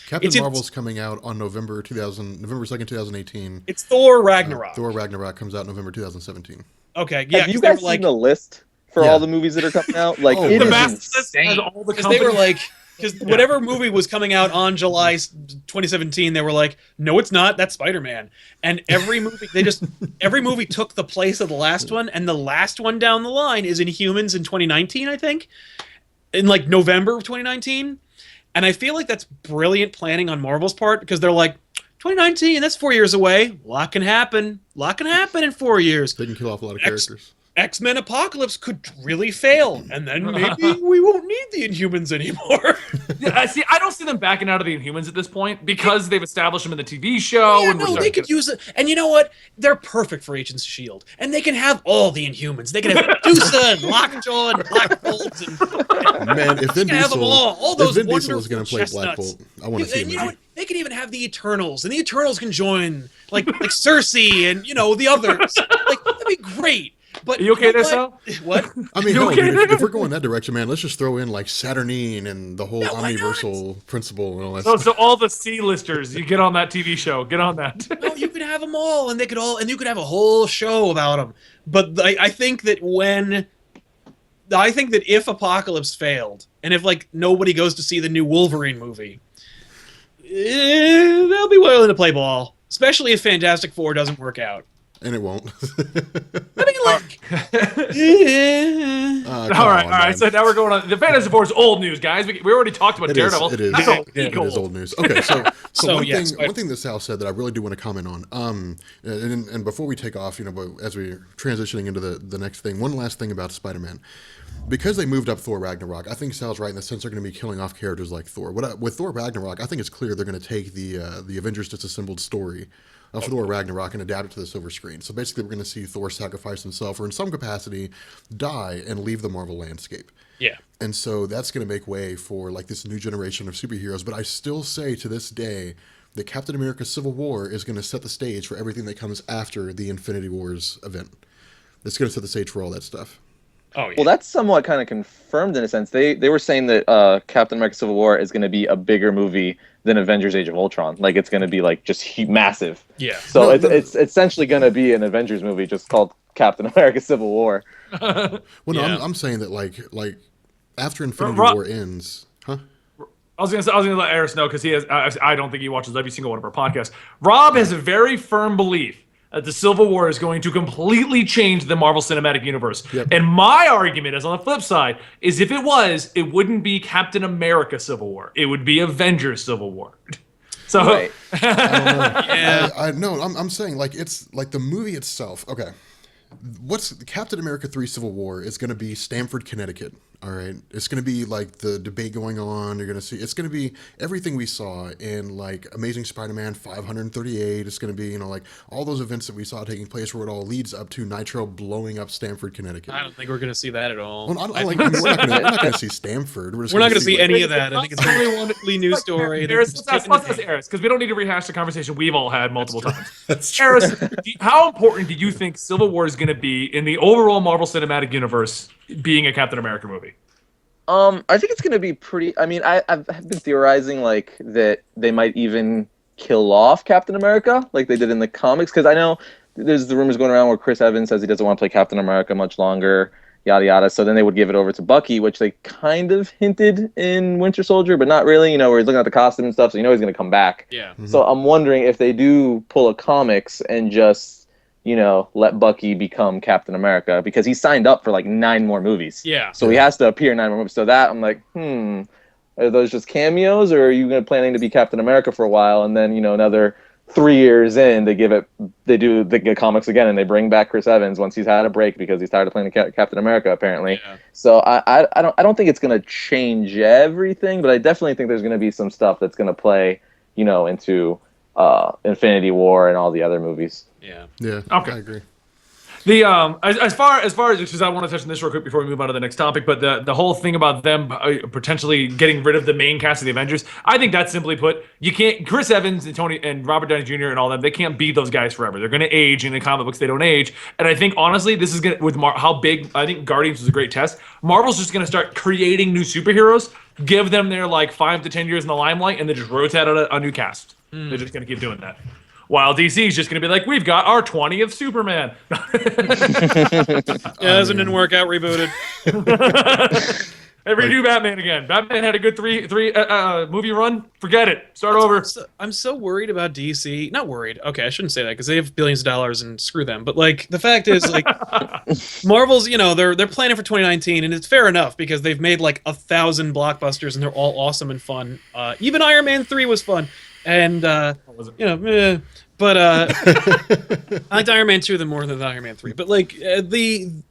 Captain Marvel's coming out on November 2nd, 2018. It's Thor Ragnarok. Thor Ragnarok comes out November 2017. Okay, yeah. Have you 'cause they guys were like, seen the list for all the movies that are coming out? Like, Oh, it The is master list insane. has all the because they were companies. like, because whatever movie was coming out on July 2017, they were like, no, it's not. That's Spider-Man. And every movie took the place of the last one, and the last one down the line is Inhumans in 2019, I think, in like November of 2019. And I feel like that's brilliant planning on Marvel's part, because they're like, 2019, that's 4 years away. A lot can happen. A lot can happen in 4 years. They can kill off a lot of characters. X-Men Apocalypse could really fail, and then maybe we won't need the Inhumans anymore. See, I don't see them backing out of the Inhumans at this point because they've established them in the TV show. Yeah, no, they could use it. And you know what? They're perfect for Agents of S.H.I.E.L.D. And they can have all the Inhumans. They can have Medusa and Lockjaw and Black Bolt. Man, if Vin have them all those Vin Diesel is wonderful going to play Black chestnuts. Bolt, I want to see him. You know what? They can even have the Eternals, and the Eternals can join, like Cersei and, the others. Like, that'd be great. But are you okay there, Sal? What? I mean, okay? if we're going that direction, man, let's just throw in like Saturnine and the whole omniversal principle and all that. So all the C-listers, you get on that TV show. Get on that. No, you could have them all, and you could have a whole show about them. But I think that if Apocalypse failed, and if like nobody goes to see the new Wolverine movie, they'll be willing to play ball, especially if Fantastic Four doesn't work out. And it won't. I mean, like, all right. So now we're going on. The Fantasy Four is old news, guys. We already talked about Daredevil. It is. It is old news. Okay, so one thing that Sal said that I really do want to comment on. And before we take off, but as we're transitioning into the next thing, one last thing about Spider-Man. Because they moved up Thor Ragnarok, I think Sal's right in the sense they're going to be killing off characters like Thor. With Thor Ragnarok, I think it's clear they're going to take the Avengers Disassembled story of Thor Ragnarok and adapt it to the silver screen. So basically, we're going to see Thor sacrifice himself, or in some capacity, die and leave the Marvel landscape. Yeah. And so that's going to make way for like this new generation of superheroes. But I still say to this day that Captain America: Civil War is going to set the stage for everything that comes after the Infinity Wars event. It's going to set the stage for all that stuff. Oh, yeah. Well, that's somewhat kind of confirmed in a sense. They were saying that Captain America: Civil War is going to be a bigger movie than Avengers: Age of Ultron. Like, it's going to be like just massive. Yeah. So it's essentially going to be an Avengers movie just called Captain America: Civil War. Well, no, Yeah. I'm saying that like after Infinity War ends, huh? I was gonna let Eris know because he has. I don't think he watches every single one of our podcasts. Rob has a very firm belief that the Civil War is going to completely change the Marvel Cinematic Universe. Yep. And my argument is, on the flip side, is if it was, it wouldn't be Captain America Civil War. It would be Avengers Civil War. So, Right. I'm saying like it's like the movie itself. Okay, what's Captain America 3 Civil War is going to be Stamford, Connecticut. All right, it's going to be like the debate going on. You're going to see it's going to be everything we saw in like Amazing Spider-Man 538. It's going to be like all those events that we saw taking place where it all leads up to Nitro blowing up Stamford, Connecticut. I don't think we're going to see that at all. Well, we're not going to see Stamford. We're not going to see any of that. I think it's a really news story. Eris, let's ask Eris, because we don't need to rehash the conversation we've all had multiple times. That's true. Eris, how important do you think Civil War is going to be in the overall Marvel Cinematic Universe being a Captain America movie? I think it's going to be pretty. I mean, I've been theorizing like that they might even kill off Captain America like they did in the comics, because I know there's the rumors going around where Chris Evans says he doesn't want to play Captain America much longer, yada yada. So then they would give it over to Bucky, which they kind of hinted in Winter Soldier, but not really. Where he's looking at the costume and stuff, so he's going to come back. Yeah. Mm-hmm. So I'm wondering if they do pull a comics and just let Bucky become Captain America, because he signed up for like 9 more movies. Yeah. So he has to appear in 9 more movies. So that I'm like, are those just cameos, or are you planning to be Captain America for a while, and then another 3 years in they get comics again and they bring back Chris Evans once he's had a break because he's tired of playing Captain America apparently. Yeah. So I don't think it's gonna change everything, but I definitely think there's gonna be some stuff that's gonna play into Infinity War and all the other movies. Yeah. Yeah. Okay. I agree. The as far as because I want to touch on this real quick before we move on to the next topic, but the whole thing about them potentially getting rid of the main cast of the Avengers, I think that's simply put, you can't. Chris Evans and Tony and Robert Downey Jr. and all them, they can't be those guys forever. They're going to age in the comic books. They don't age, and I think honestly, this is going with how big. I think Guardians was a great test. Marvel's just going to start creating new superheroes, give them their like 5 to 10 years in the limelight, and then just rotate out a new cast. They're just going to keep doing that. While DC is just going to be like, we've got our 20th Superman. Doesn't work out, rebooted. Hey, redo Batman again. Batman had a good three movie run. Forget it. Start over. I'm so worried about DC. Not worried. Okay, I shouldn't say that because they have billions of dollars and screw them. But like the fact is, like Marvel's, they're planning for 2019, and it's fair enough because they've made like 1,000 blockbusters and they're all awesome and fun. Even Iron Man 3 was fun, and but I liked Iron Man 2 more than Iron Man 3. But like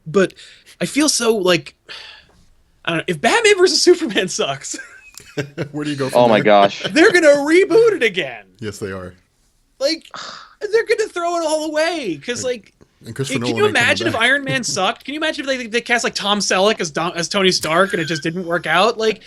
but I feel so like. I don't know. If Batman vs Superman sucks, where do you go from Oh my there? gosh. they're gonna reboot it again. Yes, they are. Like, they're gonna throw it all away because, like, And Christopher can Nolan you ain't coming imagine if back. Iron Man sucked? Can you imagine if they cast like Tom Selleck as Tony Stark and it just didn't work out? Like,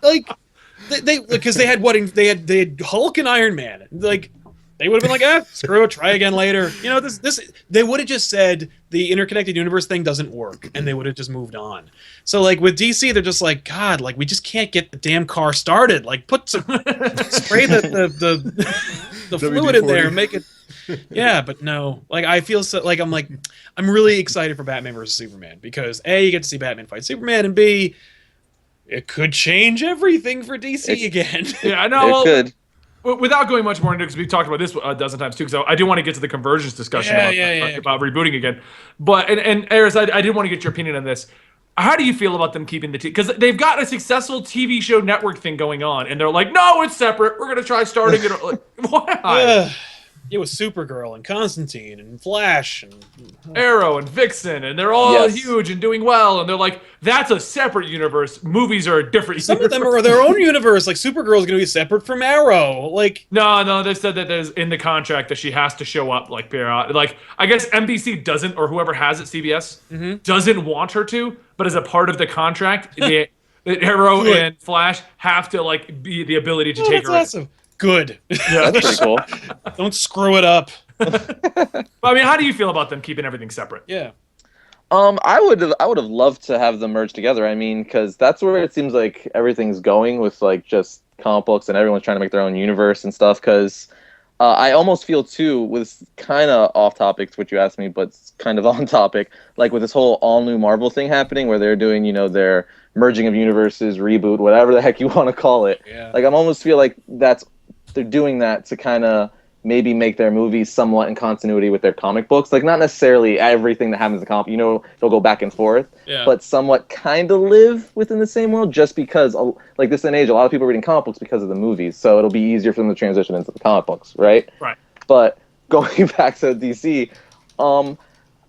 they because they had they had Hulk and Iron Man. Like, they would have been like, screw it, try again later. This they would have just said the interconnected universe thing doesn't work, and they would have just moved on. So like with DC, they're just like, God, like we just can't get the damn car started. Like put some spray the fluid in there, and make it. Yeah, but no. Like I feel so like I'm really excited for Batman vs Superman because A, you get to see Batman fight Superman, and B, it could change everything for DC again. Yeah, I know. It could. Without going much more into it, because we've talked about this a dozen times too, because I do want to get to the convergence discussion about rebooting again. But and Aris, I did want to get your opinion on this. How do you feel about them keeping the because they've got a successful TV show network thing going on, and they're like, no, it's separate. We're gonna try starting it. Like, why? It was Supergirl and Constantine and Flash and Arrow and Vixen, and they're all huge and doing well, and they're like, that's a separate universe. Movies are a different Some universe. of them are their own universe. Like Supergirl's going to be separate from Arrow. Like No, they said that there's in the contract that she has to show up like period. Like I guess NBC doesn't, or whoever has it, CBS doesn't want her to, but as a part of the contract, the Arrow and Flash have to like be the ability to take her. That's awesome. Good. Yeah, that's pretty cool. Don't screw it up. I mean, how do you feel about them keeping everything separate? Yeah. I would have loved to have them merge together. I mean, because that's where it seems like everything's going with like just comic books and everyone's trying to make their own universe and stuff. Because I almost feel too, with kind of off topic to what you asked me, but it's kind of on topic, like with this whole all new Marvel thing happening, where they're doing their merging of universes, reboot, whatever the heck you want to call it. Yeah. Like I almost feel like they're doing that to kind of maybe make their movies somewhat in continuity with their comic books. Like not necessarily everything that happens in the comic, it'll go back and forth, but somewhat kind of live within the same world, just because like this day and age, a lot of people are reading comic books because of the movies, so it'll be easier for them to transition into the comic books, right? Right. But going back to DC,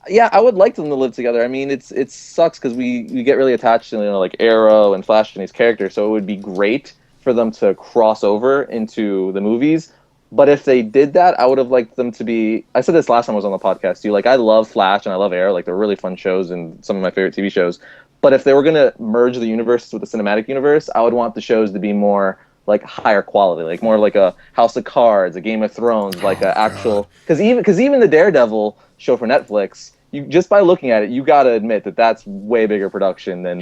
yeah, I would like them to live together. I mean, it sucks because we get really attached to like Arrow and Flash and these characters, so it would be great for them to cross over into the movies. But if they did that, I would have liked them to be. I said this last time I was on the podcast too. Like I love Flash and I love Arrow. Like they're really fun shows and some of my favorite TV shows. But if they were gonna merge the universes with the cinematic universe, I would want the shows to be more like higher quality, like more like a House of Cards, a Game of Thrones, like a actual. Because even the Daredevil show for Netflix, you just by looking at it, you gotta admit that that's way bigger production than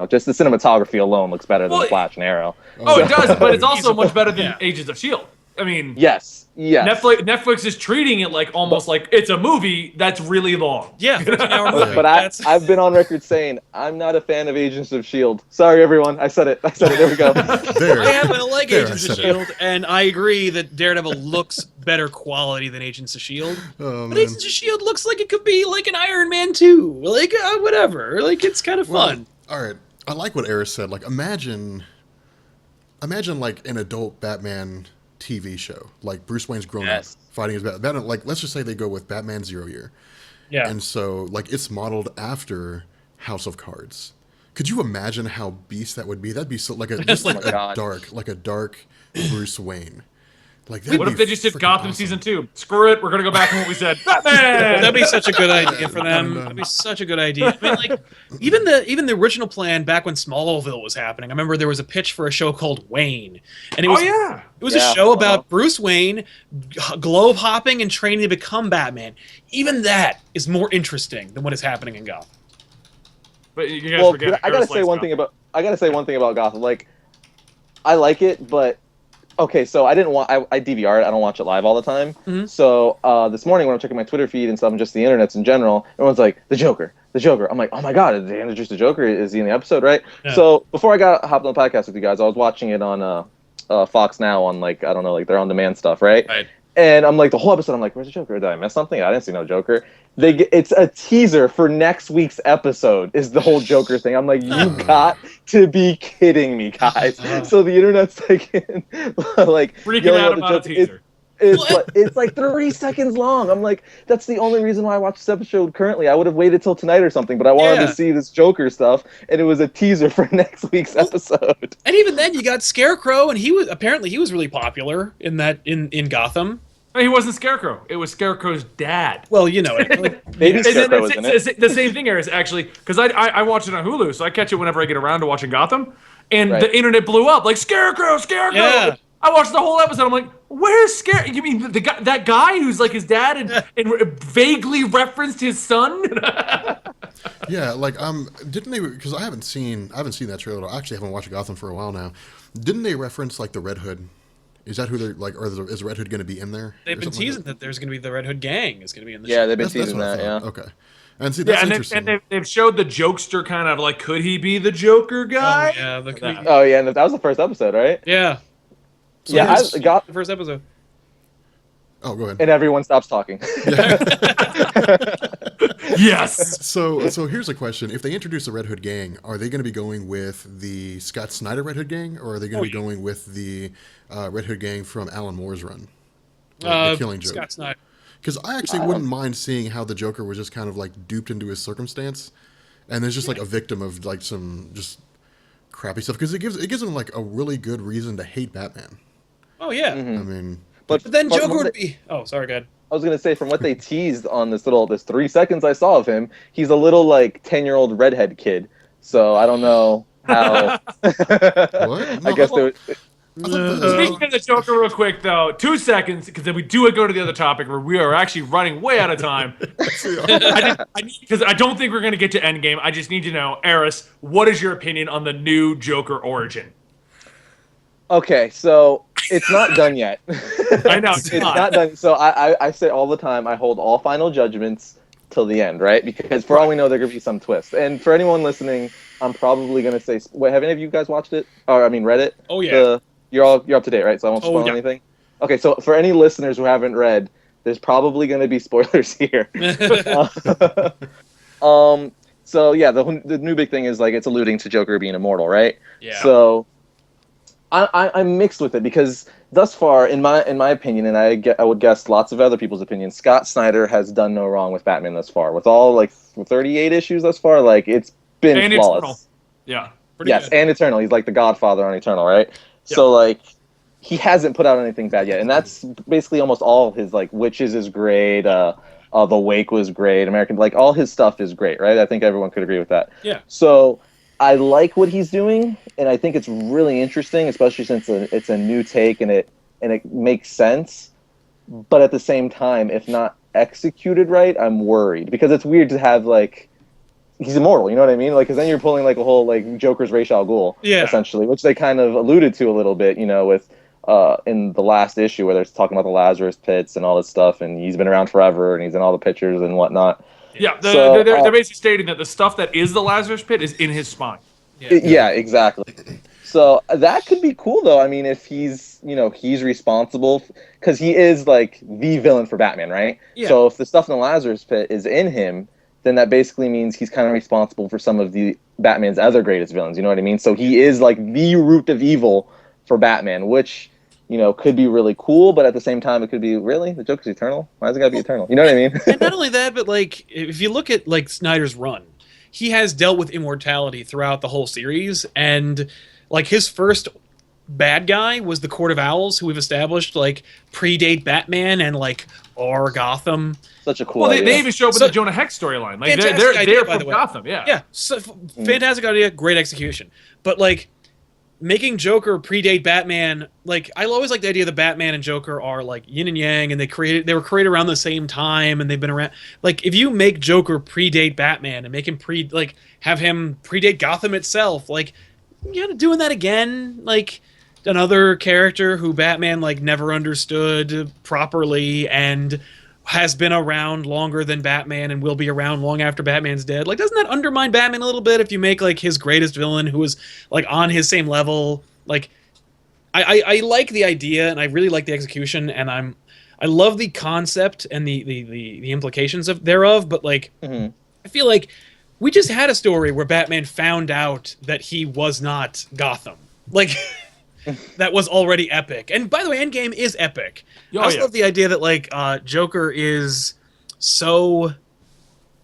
just the cinematography alone looks better than Flash and Arrow. Oh, it does, but it's also much better than Agents of S.H.I.E.L.D. I mean, yes. Netflix is treating it like almost like it's a movie that's really long. Yeah, 13-hour movie. But I've been on record saying I'm not a fan of Agents of S.H.I.E.L.D. Sorry, everyone. I said it. There we go. I happen to like Agents of S.H.I.E.L.D., and I agree that Daredevil looks better quality than Agents of S.H.I.E.L.D. But Agents of S.H.I.E.L.D. looks like it could be like an Iron Man 2. Like, whatever. Like, it's kind of fun. All right. I like what Eris said. Like, imagine like an adult Batman TV show, like Bruce Wayne's grown up fighting his Batman. Like, let's just say they go with Batman 0 Year. Yeah. And so, like, it's modeled after House of Cards. Could you imagine how beast that would be? That'd be so like a dark Bruce Wayne. Like, what if they just did Gotham awesome. season 2? Screw it, we're gonna go back to what we said. Batman. That'd be such a good idea for them. That'd be such a good idea. I mean, like even the original plan back when Smallville was happening. I remember there was a pitch for a show called Wayne, and it was a show about Bruce Wayne globe hopping and training to become Batman. Even that is more interesting than what is happening in Gotham. But you guys forget. I gotta say one thing about Gotham. Like, I like it, but Okay, so I didn't want I DVR it. I don't watch it live all the time. Mhm. So this morning when I'm checking my Twitter feed and stuff, and just the internets in general, everyone's like the Joker, the Joker. I'm like, oh my god, did they introduce the Joker? Is he in the episode, right? Yeah. So before I hopped on the podcast with you guys, I was watching it on Fox Now on like I don't know like their on demand stuff, right? Right. And I'm like the whole episode. I'm like, where's the Joker? Did I miss something? I didn't see no Joker. It's a teaser for next week's episode. Is the whole Joker thing? I'm like, you got to be kidding me, guys. So the internet's like, like Freaking yelling out the about a Joker. teaser. It's like 30 seconds long. I'm like, that's the only reason why I watch this episode currently. I would have waited till tonight or something, but I wanted to see this Joker stuff, and it was a teaser for next week's episode. And even then, you got Scarecrow, and he was really popular in Gotham. No, he wasn't Scarecrow. It was Scarecrow's dad. Well, you know, like, Maybe Scarecrow was in it. The same thing is actually because I watch it on Hulu, so I catch it whenever I get around to watching Gotham, and the internet blew up like Scarecrow. Yeah. I watched the whole episode. I'm like, where's Scarecrow? You mean that guy who's like his dad and vaguely referenced his son? Yeah, like didn't they? Because I haven't seen that trailer. I actually haven't watched Gotham for a while now. Didn't they reference like the Red Hood? Is that who they're like? Or is the Red Hood going to be in there? They've been teasing that there's going to be the Red Hood gang is going to be in the Yeah, show. they've been That's teasing what I that. thought. Yeah. Okay. And see, that's and interesting. they've showed the jokester kind of like, could he be the Joker guy? Oh, yeah, Oh yeah, and that was the first episode, right? yeah. So Yeah, here's I got the first episode. Oh, go ahead. and everyone stops talking. Yes. So here's a question: if they introduce the Red Hood gang, are they going to be going with the Scott Snyder Red Hood gang, or are they going to be going with the Red Hood gang from Alan Moore's run, the Killing Joke? Scott Snyder. Because I actually wouldn't mind seeing how the Joker was just kind of like duped into his circumstance, and there's just like a victim of like some just crappy stuff. Because it gives him like a really good reason to hate Batman. Oh yeah. I mean, But then Joker would be. Oh, sorry, go ahead. I was gonna say, from what they teased on this 3 seconds I saw of him, he's a little like 10-year-old redhead kid. So I don't know how. what? I guess there. Speaking of the Joker real quick, though, 2 seconds, because then we do go to the other topic where we are actually running way out of time. Because I don't think we're going to get to Endgame. I just need to know, Eris, what is your opinion on the new Joker origin? Okay, so it's not done yet. I know, It's not done. So I say all the time, I hold all final judgments till the end, right? Because for all we know, there could be some twist. And for anyone listening, I'm probably going to say, wait, have any of you guys watched it? Or, I mean, read it? Oh, yeah. You're up to date, right? So I won't spoil anything? Okay, so for any listeners who haven't read, there's probably going to be spoilers here. So yeah, the new big thing is like it's alluding to Joker being immortal, right? Yeah. So I'm mixed with it because thus far, in my opinion, and I would guess lots of other people's opinions, Scott Snyder has done no wrong with Batman thus far. With all like 38 issues thus far, like it's been And flawless. Eternal. Yeah. Yes, and Eternal. He's like the Godfather on Eternal, right? Yeah. So like he hasn't put out anything bad yet, and that's basically almost all his like Witches is great. The Wake was great. American, like all his stuff is great, right? I think everyone could agree with that. Yeah. So I like what he's doing, and I think it's really interesting, especially since it's a new take and it makes sense. But at the same time, if not executed right, I'm worried because it's weird to have like he's immortal, you know what I mean? Like, because then you're pulling like a whole like Joker's Ra's al Ghul, essentially, which they kind of alluded to a little bit, you know, with in the last issue where they're talking about the Lazarus pits and all this stuff, and he's been around forever, and he's in all the pictures and whatnot. Yeah, they're basically stating that the stuff that is the Lazarus pit is in his spine. Yeah, exactly. So that could be cool, though. I mean, if he's responsible, because he is like the villain for Batman, right? Yeah. So if the stuff in the Lazarus pit is in him, then that basically means he's kind of responsible for some of the Batman's other greatest villains. You know what I mean? So he is like the root of evil for Batman, which, you know, could be really cool, but at the same time, it could be, really? The Joker's eternal? Why does it gotta be eternal? You know what I mean? And not only that, but like, if you look at like Snyder's run, he has dealt with immortality throughout the whole series, and like his first bad guy was the Court of Owls, who we've established like predate Batman and like are Gotham. Such a cool Well, idea. they even show up with the Jonah Hex storyline. Like they're by the from way. Gotham, yeah. Yeah, so, fantastic idea, great execution. But like making Joker predate Batman, like I always like the idea that Batman and Joker are like yin and yang, and they were created around the same time, and they've been around. Like if you make Joker predate Batman and make him have him predate Gotham itself, like doing that again, like another character who Batman like never understood properly and has been around longer than Batman and will be around long after Batman's dead. Like, doesn't that undermine Batman a little bit if you make like his greatest villain who is like on his same level? Like, I like the idea and I really like the execution, and I love the concept and the implications thereof, but like I feel like we just had a story where Batman found out that he was not Gotham. Like, that was already epic. And by the way, Endgame is epic. I also love the idea that like Joker is so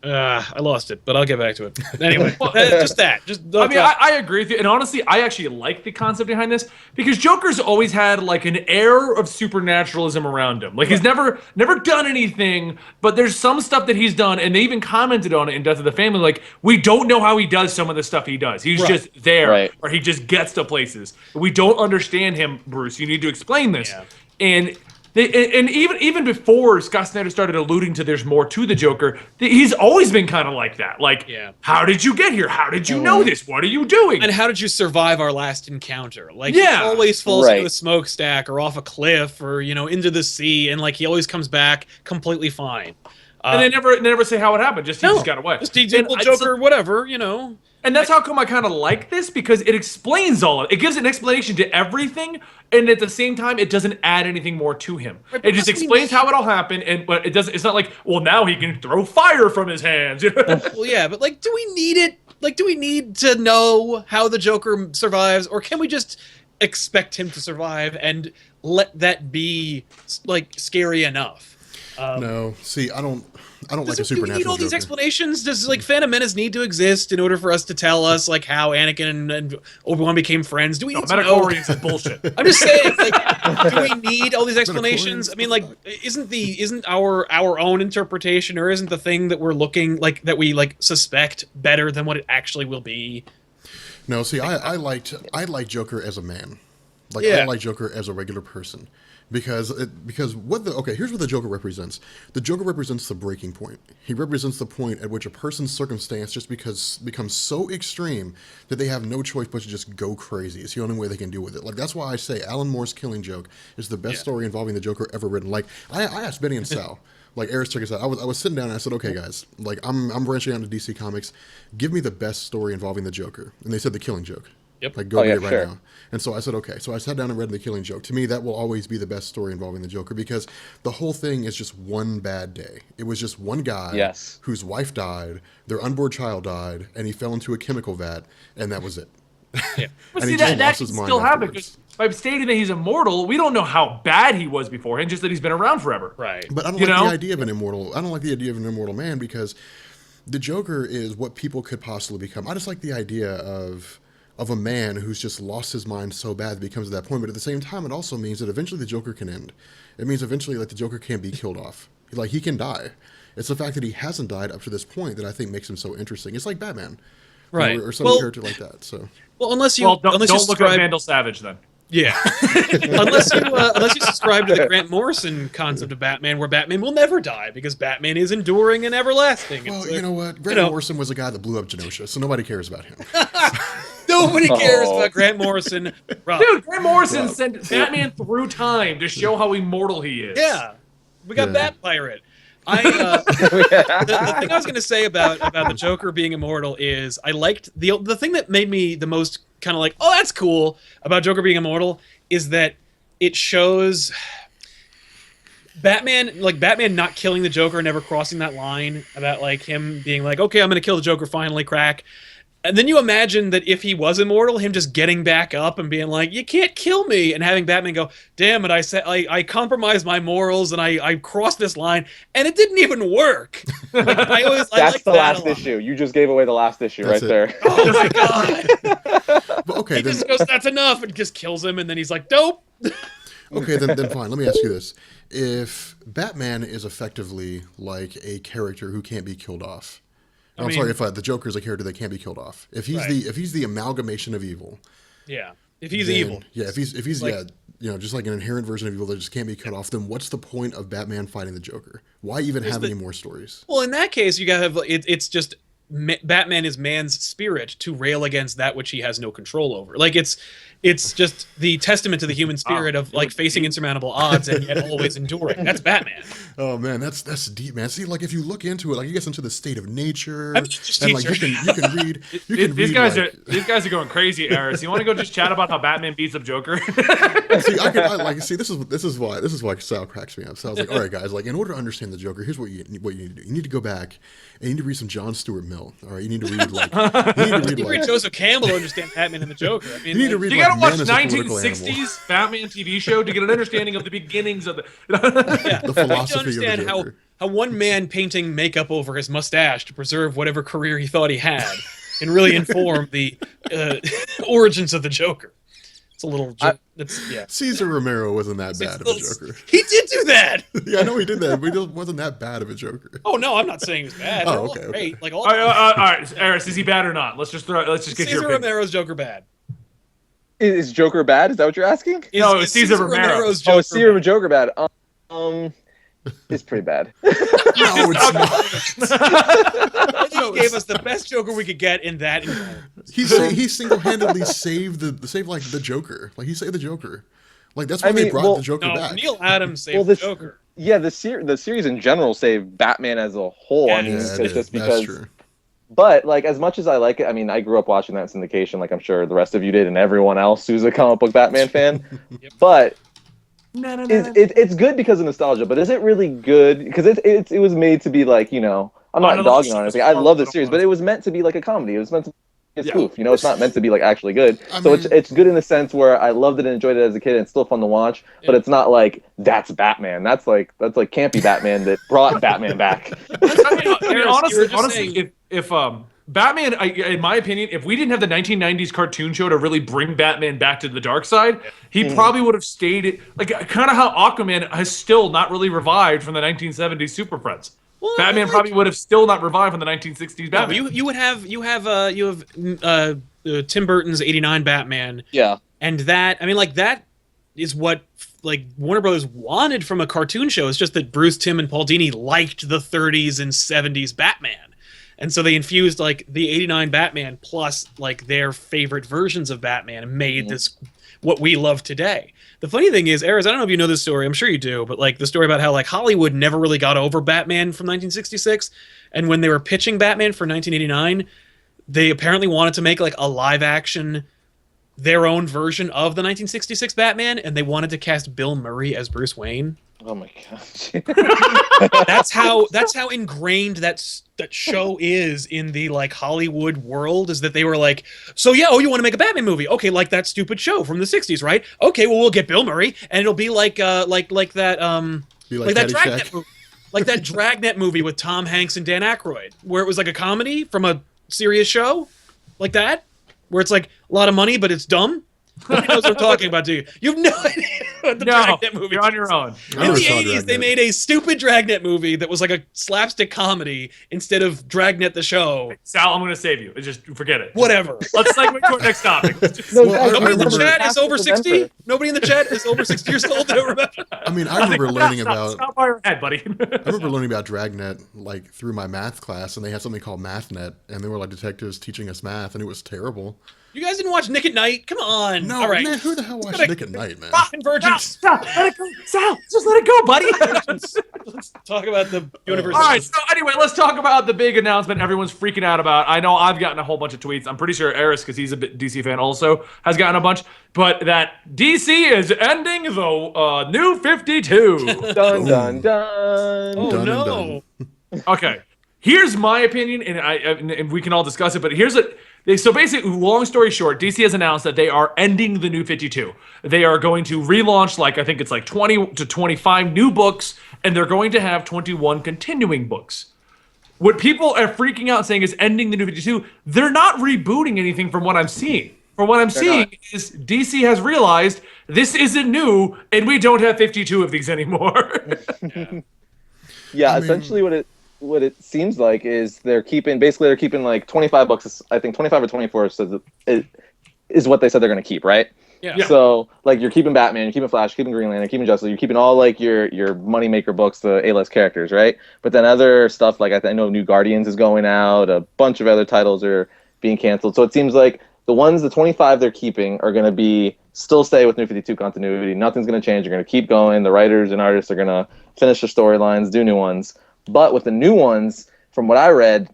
I lost it, but I'll get back to it. Anyway, just that. I mean, I agree with you, and honestly, I actually like the concept behind this because Joker's always had like an air of supernaturalism around him. Like he's never done anything, but there's some stuff that he's done, and they even commented on it in Death of the Family. Like, we don't know how he does some of the stuff he does. He's just there, or he just gets to places. We don't understand him, Bruce. You need to explain this, and even before Scott Snyder started alluding to there's more to the Joker, he's always been kind of like that. Like, how did you get here? How did you know this? What are you doing? And how did you survive our last encounter? Like, he always falls into a smokestack or off a cliff or, you know, into the sea, and like he always comes back completely fine. And they never say how it happened. Just he just got away. Just Joker, whatever, you know. And that's how come I kind of like this, because it explains all of it. It gives an explanation to everything, and at the same time, it doesn't add anything more to him. It just explains how it all happened, but it doesn't. It's not like, well, now he can throw fire from his hands. Well, yeah, but like, do we need it? Like, do we need to know how the Joker survives, or can we just expect him to survive and let that be like scary enough? No, see, I don't like a supernatural. Do we need all these Joker. explanations? Does like Phantom Menace need to exist in order for us to tell us like how Anakin and Obi-Wan became friends? Do we need to know? Metachlorians is bullshit. I'm just saying, like, do we need all these explanations? I mean, like, isn't our own interpretation, or isn't the thing that we're looking like that we like suspect better than what it actually will be? No, see, I like Joker as a man. Like, I like Joker as a regular person. Because here's what the Joker represents. The Joker represents the breaking point. He represents the point at which a person's circumstance just becomes so extreme that they have no choice but to just go crazy. It's the only way they can deal with it. Like, that's why I say Alan Moore's Killing Joke is the best story involving the Joker ever written. Like, I asked Benny and Sal, like Eris took us out. I was sitting down and I said, okay guys, like I'm branching out into DC Comics. Give me the best story involving the Joker. And they said The Killing Joke. Yep. Like, go read it right now. And so I said, okay. So I sat down and read The Killing Joke. To me, that will always be the best story involving the Joker, because the whole thing is just one bad day. It was just one guy whose wife died, their unborn child died, and he fell into a chemical vat, and that was it. Yeah. But see, that can still happen, because by stating that he's immortal, we don't know how bad he was beforehand, just that he's been around forever. Right. But I don't like the idea of an immortal. I don't like the idea of an immortal man, because the Joker is what people could possibly become. I just like the idea of a man who's just lost his mind so bad that he comes to that point. But at the same time, it also means that eventually the Joker can end. It means eventually, like, the Joker can't be killed off. Like, he can die. It's the fact that he hasn't died up to this point that I think makes him so interesting. It's like Batman, right? Or some character like that. So, well, unless you don't look at Vandal Savage then. Yeah, unless you subscribe to the Grant Morrison concept of Batman, where Batman will never die because Batman is enduring and everlasting. Well, you know what? Grant Morrison was a guy that blew up Genosha, so nobody cares about him. Nobody cares about Grant Morrison. Rob. Dude, Grant Morrison sent Batman through time to show how immortal he is. Yeah, we got Bat Pirate. The thing I was going to say about the Joker being immortal is I liked the thing that made me the most kind of like, oh, that's cool about Joker being immortal is that it shows Batman not killing the Joker, never crossing that line about like him being like, okay, I'm going to kill the Joker finally, crack. And then you imagine that if he was immortal, him just getting back up and being like, you can't kill me, and having Batman go, damn it, I compromised my morals and I crossed this line, and it didn't even work. Like, That's the last issue. You just gave away the last issue there. Oh my god. But okay, he just goes, that's enough, and just kills him, and then he's like, dope. Okay, then fine. Let me ask you this. If Batman is effectively like a character who can't be killed off, sorry, if the Joker is a character that can't be killed off. If he's the amalgamation of evil. Yeah. If he's evil. Yeah, if he's like, just like an inherent version of evil that just can't be cut off, then what's the point of Batman fighting the Joker? Why even have any more stories? Well, in that case, you gotta have it's just Batman is man's spirit to rail against that which he has no control over. Like it's it's just the testament to the human spirit of like facing insurmountable odds and yet always enduring. That's Batman. Oh man, that's deep, man. See, like if you look into it, like you get into the state of nature, I mean, just and like you can read. These guys are going crazy, Eris. You want to go just chat about how Batman beats up Joker? See, this is why Sal cracks me up. So I was like, all right, guys, like in order to understand the Joker, here's what you need to do. You need to go back and you need to read some John Stuart Mill. All right, you need to read like Joseph Campbell to understand Batman and the Joker. I mean, you need to read. You gotta watch 1960s Batman TV show to get an understanding of the beginnings of the philosophy of the understand Joker. how one man painting makeup over his mustache to preserve whatever career he thought he had can really inform the origins of the Joker. It's a little. Caesar Romero wasn't that bad of a Joker. He did do that. Yeah, I know he did that, but he wasn't that bad of a Joker. Oh no, I'm not saying he was bad. Oh, okay. Great. Like all right, Eris, is he bad or not? Let's just get your Caesar opinion. Romero's Joker bad. Is Joker bad? Is that what you're asking? No, it's Caesar Romero. Romero's Joker Caesar Joker bad. It's pretty bad. No, it's not. He gave us the best Joker we could get in that environment. He single-handedly saved the Joker. Like he saved the Joker. Like that's why they brought the Joker back. Neil Adams saved the Joker. Yeah, the series in general saved Batman as a whole. Yeah, I mean, that's because. true. But like, as much as I like it, I mean, I grew up watching that syndication, like I'm sure the rest of you did, and everyone else who's a comic book Batman fan. Yep. But it's good because of nostalgia. But is it really good? Because it was made to be like, you know, I'm not dogging on it. I love the series, but it was meant to be like a comedy. It was meant to be a spoof. You know, it's not meant to be like actually good. It's good in the sense where I loved it and enjoyed it as a kid, and it's still fun to watch. But it's not like that's Batman. That's like campy Batman that brought Batman back. Honestly, if Batman, in my opinion, if we didn't have the 1990s cartoon show to really bring Batman back to the dark side, he probably would have stayed like kind of how Aquaman has still not really revived from the 1970s Super Friends. Well, Batman probably would have still not revived from the 1960s Batman. No, you have Tim Burton's '89 Batman. Yeah, and that is what like Warner Brothers wanted from a cartoon show. It's just that Bruce Timm and Paul Dini liked the 30s and 70s Batman. And so they infused like the '89 Batman plus like their favorite versions of Batman and made this what we love today. The funny thing is, Eris, I don't know if you know this story. I'm sure you do, but like the story about how like Hollywood never really got over Batman from 1966, and when they were pitching Batman for 1989, they apparently wanted to make like a live action, their own version of the 1966 Batman, and they wanted to cast Bill Murray as Bruce Wayne. Oh my gosh. That's how ingrained that show is in the like Hollywood world, is that they were like, so yeah, you want to make a Batman movie? Okay, like that stupid show from the 60s, right? Okay, well we'll get Bill Murray and it'll be like that Dragnet movie. Like that Dragnet movie with Tom Hanks and Dan Aykroyd, where it was like a comedy from a serious show, like that, where it's like a lot of money but it's dumb. Nobody knows what I'm talking about, do you? You have no idea what the Dragnet movie is. You're on your own. In the 80s, they made a stupid Dragnet movie that was like a slapstick comedy instead of Dragnet the show. Sal, I'm going to save you. Just forget it. Whatever. Let's segue to our next topic. Nobody in the chat is over 60? Nobody in the chat is over 60 years old? Remember? I mean, I remember learning about... Stop by your head, buddy. I remember learning about Dragnet like through my math class, and they had something called MathNet, and they were like detectives teaching us math, and it was terrible. You guys didn't watch Nick at Night? Come on. No, all right. Man, who the hell watched Nick at Night, man? Convergence. Stop. Let it go. Sal, just let it go, buddy. Let's talk about the universe. All right, so anyway, let's talk about the big announcement everyone's freaking out about. I know I've gotten a whole bunch of tweets. I'm pretty sure Eris, because he's a DC fan also, has gotten a bunch. But that DC is ending the New 52. Dun, dun, dun. Oh, Done no. Okay, here's my opinion, and we can all discuss it, but here's it. So basically, long story short, DC has announced that they are ending the New 52. They are going to relaunch, like, I think it's like 20 to 25 new books, and they're going to have 21 continuing books. What people are freaking out saying is ending the New 52. They're not rebooting anything from what I'm seeing. From what I'm seeing is DC has realized this isn't new, and we don't have 52 of these anymore. Yeah, I mean, essentially what it seems like is they're keeping like 25 books. I think 25 or 24 is what they said they're going to keep, right? Yeah. So like you're keeping Batman, you're keeping Flash, you're keeping Green Lantern, you're keeping Justice, you're keeping all like your moneymaker books, the A-list characters, right? But then other stuff like I know New Guardians is going out, a bunch of other titles are being canceled. So it seems like the 25 they're keeping are going to be still stay with New 52 continuity. Nothing's going to change. They're going to keep going. The writers and artists are going to finish their storylines, do new ones. But with the new ones, from what I read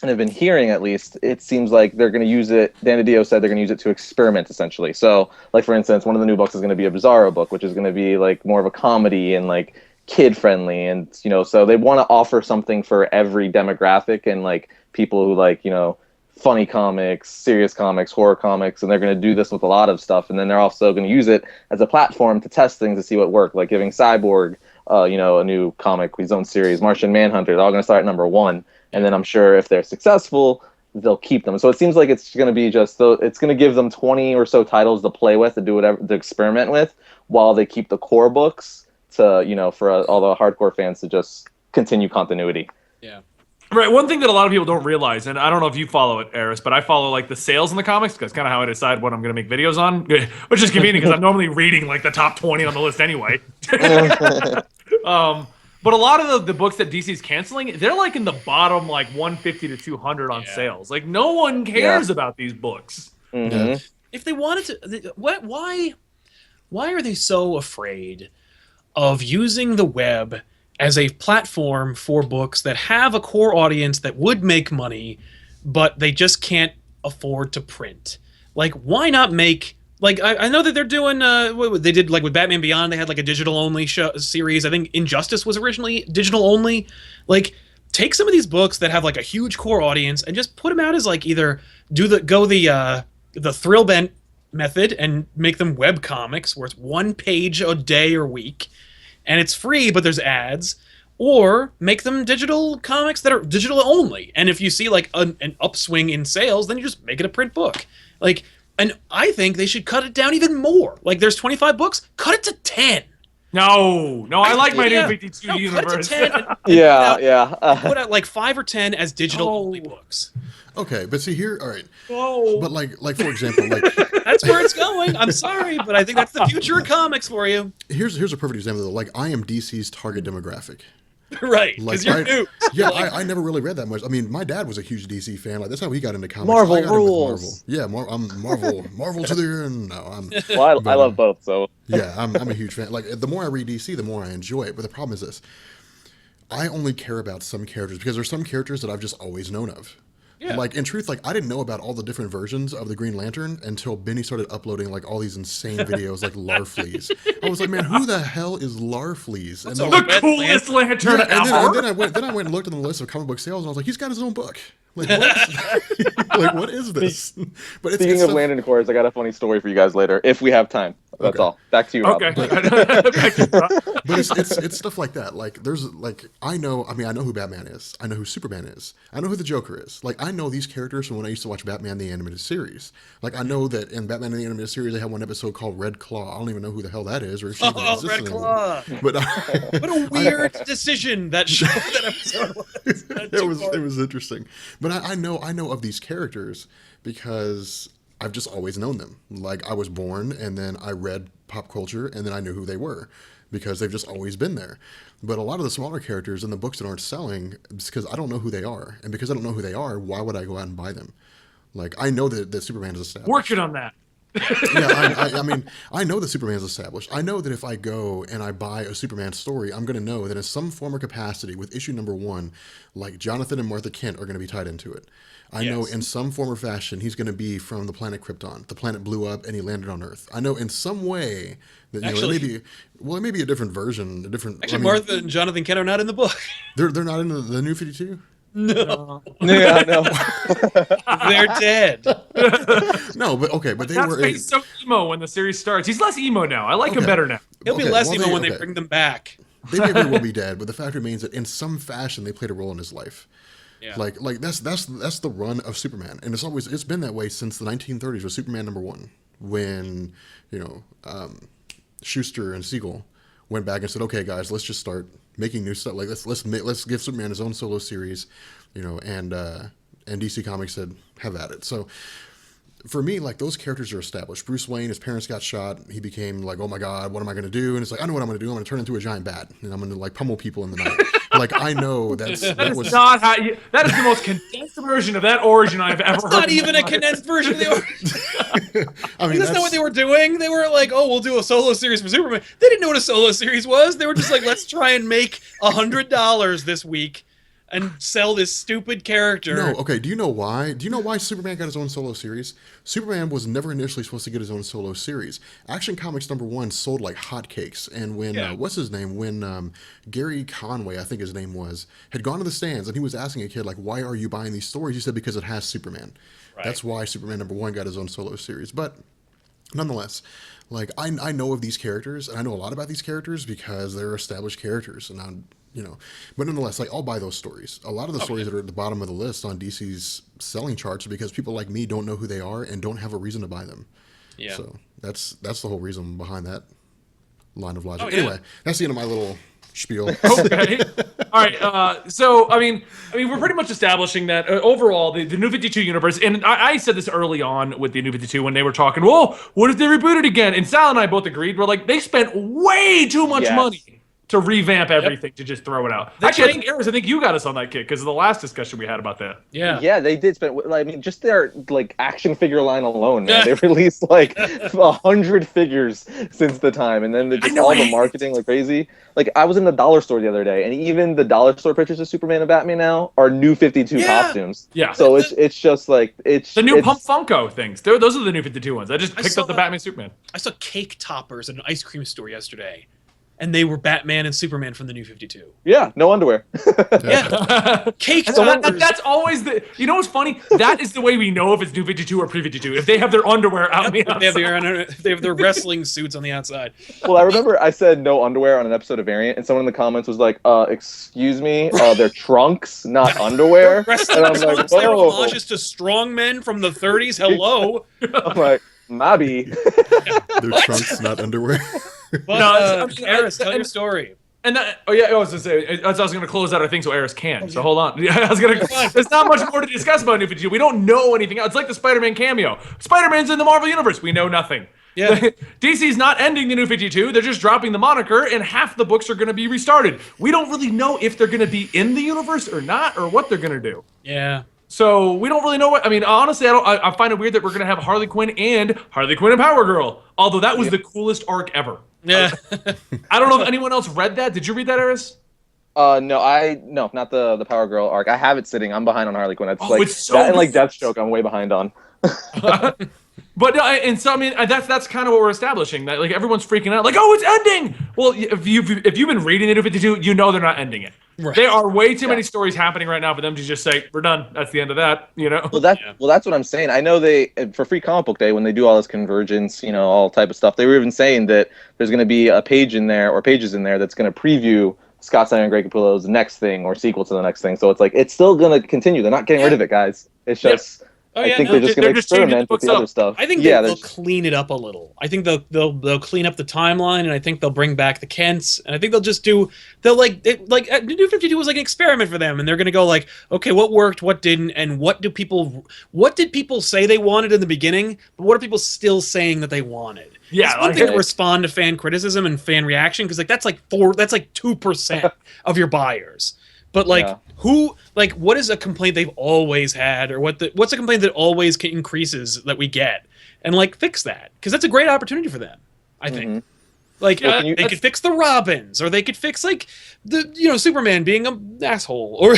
and have been hearing at least, it seems like they're going to use it. Dan DiDio said they're going to use it to experiment, essentially. So, like, for instance, one of the new books is going to be a Bizarro book, which is going to be like more of a comedy and like kid friendly, and so they want to offer something for every demographic, and like people who like funny comics, serious comics, horror comics, and they're going to do this with a lot of stuff. And then they're also going to use it as a platform to test things to see what work, like giving Cyborg a new comic, his own series, Martian Manhunter. They're all going to start at #1, and then I'm sure if they're successful, they'll keep them. So it seems like it's going to be it's going to give them 20 or so titles to play with, to do whatever, to experiment with, while they keep the core books to, for all the hardcore fans to just continue continuity. Yeah. Right. One thing that a lot of people don't realize, and I don't know if you follow it, Eris, but I follow like the sales in the comics, because kind of how I decide what I'm going to make videos on, which is convenient because I'm normally reading like the top 20 on the list anyway. But a lot of the books that DC's canceling, they're like in the bottom like 150 to 200 on sales. Like no one cares about these books. Mm-hmm. If they wanted to, why are they so afraid of using the web as a platform for books that have a core audience that would make money, but they just can't afford to print? Like, why not make, like, I know that they're doing, they did, like, with Batman Beyond, they had, like, a digital-only series. I think Injustice was originally digital-only. Like, take some of these books that have, like, a huge core audience and just put them out as, like, either go the thrill bent method and make them web comics where it's 1 page a day or week, and it's free, but there's ads, or make them digital comics that are digital only. And if you see like an upswing in sales, then you just make it a print book. Like, and I think they should cut it down even more. Like, there's 25 books, cut it to 10. No, I like my New 52 universe. Cut it to 10 Yeah. Put out like 5 or 10 as digital only books. Okay, but see here, all right. Oh. But like for example, like that's where it's going. I'm sorry, but I think that's the future of comics for you. Here's a perfect example though. Like, I am DC's target demographic. Right, because you're new. Yeah, I never really read that much. I mean, my dad was a huge DC fan. Like, that's how he got into comics. Marvel I got rules. Yeah, I'm Marvel to the end. No, I'm. Well, I love both, so. Yeah, I'm a huge fan. Like, the more I read DC, the more I enjoy it. But the problem is this: I only care about some characters because there's some characters that I've just always known of. Yeah. Like, in truth, like, I didn't know about all the different versions of the Green Lantern until Benny started uploading, like, all these insane videos, like Larfleeze. I was like, man, who the hell is Larfleeze? And the coolest lantern ever! And then I went and looked at the list of comic book sales, and I was like, he's got his own book. Like, what? Like, what is this? But Speaking of Lantern Corps, I got a funny story for you guys later, if we have time. That's all. Back to you, Rob. Okay. But it's stuff like that. Like, there's, like, I know who Batman is. I know who Superman is. I know who the Joker is. Like, I know these characters from when I used to watch Batman the Animated Series. Like, I know that in Batman the Animated Series, they had one episode called Red Claw. I don't even know who the hell that is, or if she even exists Red Claw. But what a weird decision that episode was. It was interesting. But I know of these characters because I've just always known them. Like, I was born, and then I read pop culture, and then I knew who they were because they've just always been there. But a lot of the smaller characters in the books that aren't selling, it's because I don't know who they are. And because I don't know who they are, why would I go out and buy them? Like, I know that Superman is established. Working on that. Yeah, I mean, I know that Superman's established. I know that if I go and I buy a Superman story, I'm going to know that in some form or capacity with issue #1, like, Jonathan and Martha Kent are going to be tied into it. I know in some form or fashion he's going to be from the planet Krypton. The planet blew up and he landed on Earth. I know in some way that it may be a different version, a different. Actually, Martha and Jonathan Kent are not in the book. They're not in the New 52. No. Yeah, no. They're dead. No, but okay, but That's why he's so emo when the series starts. He's less emo now. I like him better now. He'll be less emo when they bring them back. They may very well be dead, but the fact remains that in some fashion they played a role in his life. Yeah. Like that's the run of Superman, and it's been that way since the 1930s with Superman #1, when Schuster and Siegel went back and said, okay, guys, let's just start making new stuff. Like, let's give Superman his own solo series, and DC Comics said, have at it. So for me, like, those characters are established. Bruce Wayne, his parents got shot. He became like, oh my God, what am I going to do? And it's like, I know what I'm going to do. I'm going to turn into a giant bat, and I'm going to, like, pummel people in the night. Like I know that That was is not how you. That is the most condensed version of that origin I've ever heard. Not even a condensed version of the origin. I mean, That's not what they were doing. They were like, oh, we'll do a solo series for Superman. They didn't know what a solo series was. They were just like, let's try and make $100 this week and sell this stupid character. No, okay. Do you know why? Do you know why Superman got his own solo series? Superman was never initially supposed to get his own solo series. Action Comics #1 sold like hotcakes, and when what's his name? When Gary Conway, I think his name was, had gone to the stands and he was asking a kid like, "Why are you buying these stories?" He said, "Because it has Superman." Right. That's why Superman #1 got his own solo series. But nonetheless, like I know of these characters, and I know a lot about these characters because they're established characters, and I'm. But nonetheless, like I'll buy those stories. A lot of the stories that are at the bottom of the list on DC's selling charts are because people like me don't know who they are and don't have a reason to buy them. Yeah. So that's the whole reason behind that line of logic. Anyway, that's the end of my little spiel. Okay. All right. So I mean, we're pretty much establishing that overall the New 52 universe, and I said this early on with the New 52 when they were talking. Well, what if they reboot it again? And Sal and I both agreed. We're like, they spent way too much money to revamp everything, to just throw it out. Actually, I think, Eris, you got us on that kick because of the last discussion we had about that. Yeah, they did spend. I mean, just their like action figure line alone, man. They released like 100 figures since the time, and then just all the marketing like crazy. Like I was in the dollar store the other day, and even the dollar store pictures of Superman and Batman now are New 52 costumes. Yeah. So it's just like it's the new Pump Funko things. Those are the New 52 ones. I just picked up the Batman Superman. I saw cake toppers at an ice cream store yesterday. And they were Batman and Superman from the New 52. Yeah, no underwear. Cake toppers. That's always the. You know what's funny? That is the way we know if it's New 52 or Pre 52. If they have their underwear out on the outside. They have their wrestling suits on the outside. Well, I remember I said no underwear on an episode of Variant, and someone in the comments was like, "Excuse me, they're trunks, not underwear." Wrestling trunks. They're homages to strong men from the 30s. Hello. I'm like, maybe. They're trunks, not underwear. But, Eris, tell your story. And that, I was going to say, I was going to close out our thing so Eris can. So hold on. I was going to. There's not much more to discuss about New 52. We don't know anything else. It's like the Spider-Man cameo. Spider-Man's in the Marvel Universe. We know nothing. Yeah. DC's not ending the New 52. They're just dropping the moniker, and half the books are going to be restarted. We don't really know if they're going to be in the universe or not, or what they're going to do. Yeah. So we don't really know what. I mean, honestly, I find it weird that we're going to have Harley Quinn and Power Girl. Although that was the coolest arc ever. Yeah. I don't know if anyone else read that. Did you read that, Eris? No, not the Power Girl arc. I have it sitting. I'm behind on Harley Quinn. It's so that and like Deathstroke. I'm way behind on. But and so I mean that's kind of what we're establishing, that like everyone's freaking out like, oh, it's ending. Well, if you've been reading the New 52, you know they're not ending it. Right. There are way too many stories happening right now for them to just say we're done. That's the end of that. Well, that's what I'm saying. I know they for Free Comic Book Day when they do all this convergence, all type of stuff. They were even saying that there's going to be a page in there or pages in there that's going to preview Scott Snyder and Greg Capullo's next thing or sequel to the next thing. So it's like it's still going to continue. They're not getting rid of it, guys. It's just. I think they're just going to experiment with the other stuff. I think they'll clean it up a little. I think they'll clean up the timeline, and I think they'll bring back the Kents, and I think they'll just do the New 52 was like an experiment for them, and they're going to go like, okay, what worked, what didn't, and what did people say they wanted in the beginning, but what are people still saying that they wanted? Yeah, it's one thing to respond to fan criticism and fan reaction because that's like 2% of your buyers. But what is a complaint they've always had, or what's a complaint that always increases that we get, and fix that, because that's a great opportunity for them. I think, they could fix the Robins, or they could fix the Superman being an asshole, or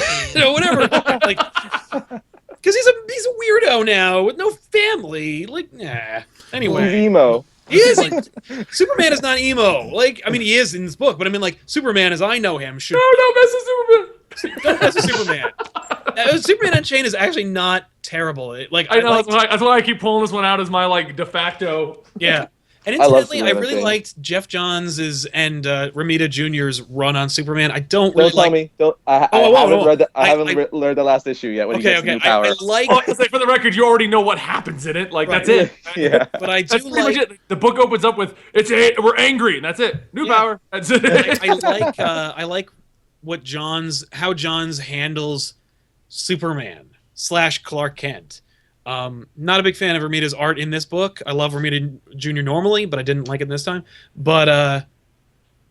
whatever, because he's a weirdo now with no family. Anyway, he's emo. He is. Superman is not emo. He is in this book, but I mean, Superman as I know him should. No, don't mess with Superman. Don't mess with Superman. Superman Unchained is actually not terrible. I know that's why I keep pulling this one out as my de facto. Yeah. And incidentally, I really liked Jeff Johns' and Romita Jr.'s run on Superman. I don't really like. I haven't read I haven't read the last issue yet. When he gets new power. For the record, you already know what happens in it. That's it. Yeah. But I do that's pretty much it. The book opens up with we're angry, and that's it. New power. That's it. I like how Johns handles Superman / Clark Kent. Not a big fan of Romita's art in this book. I love Romita Jr. normally, but I didn't like it this time. But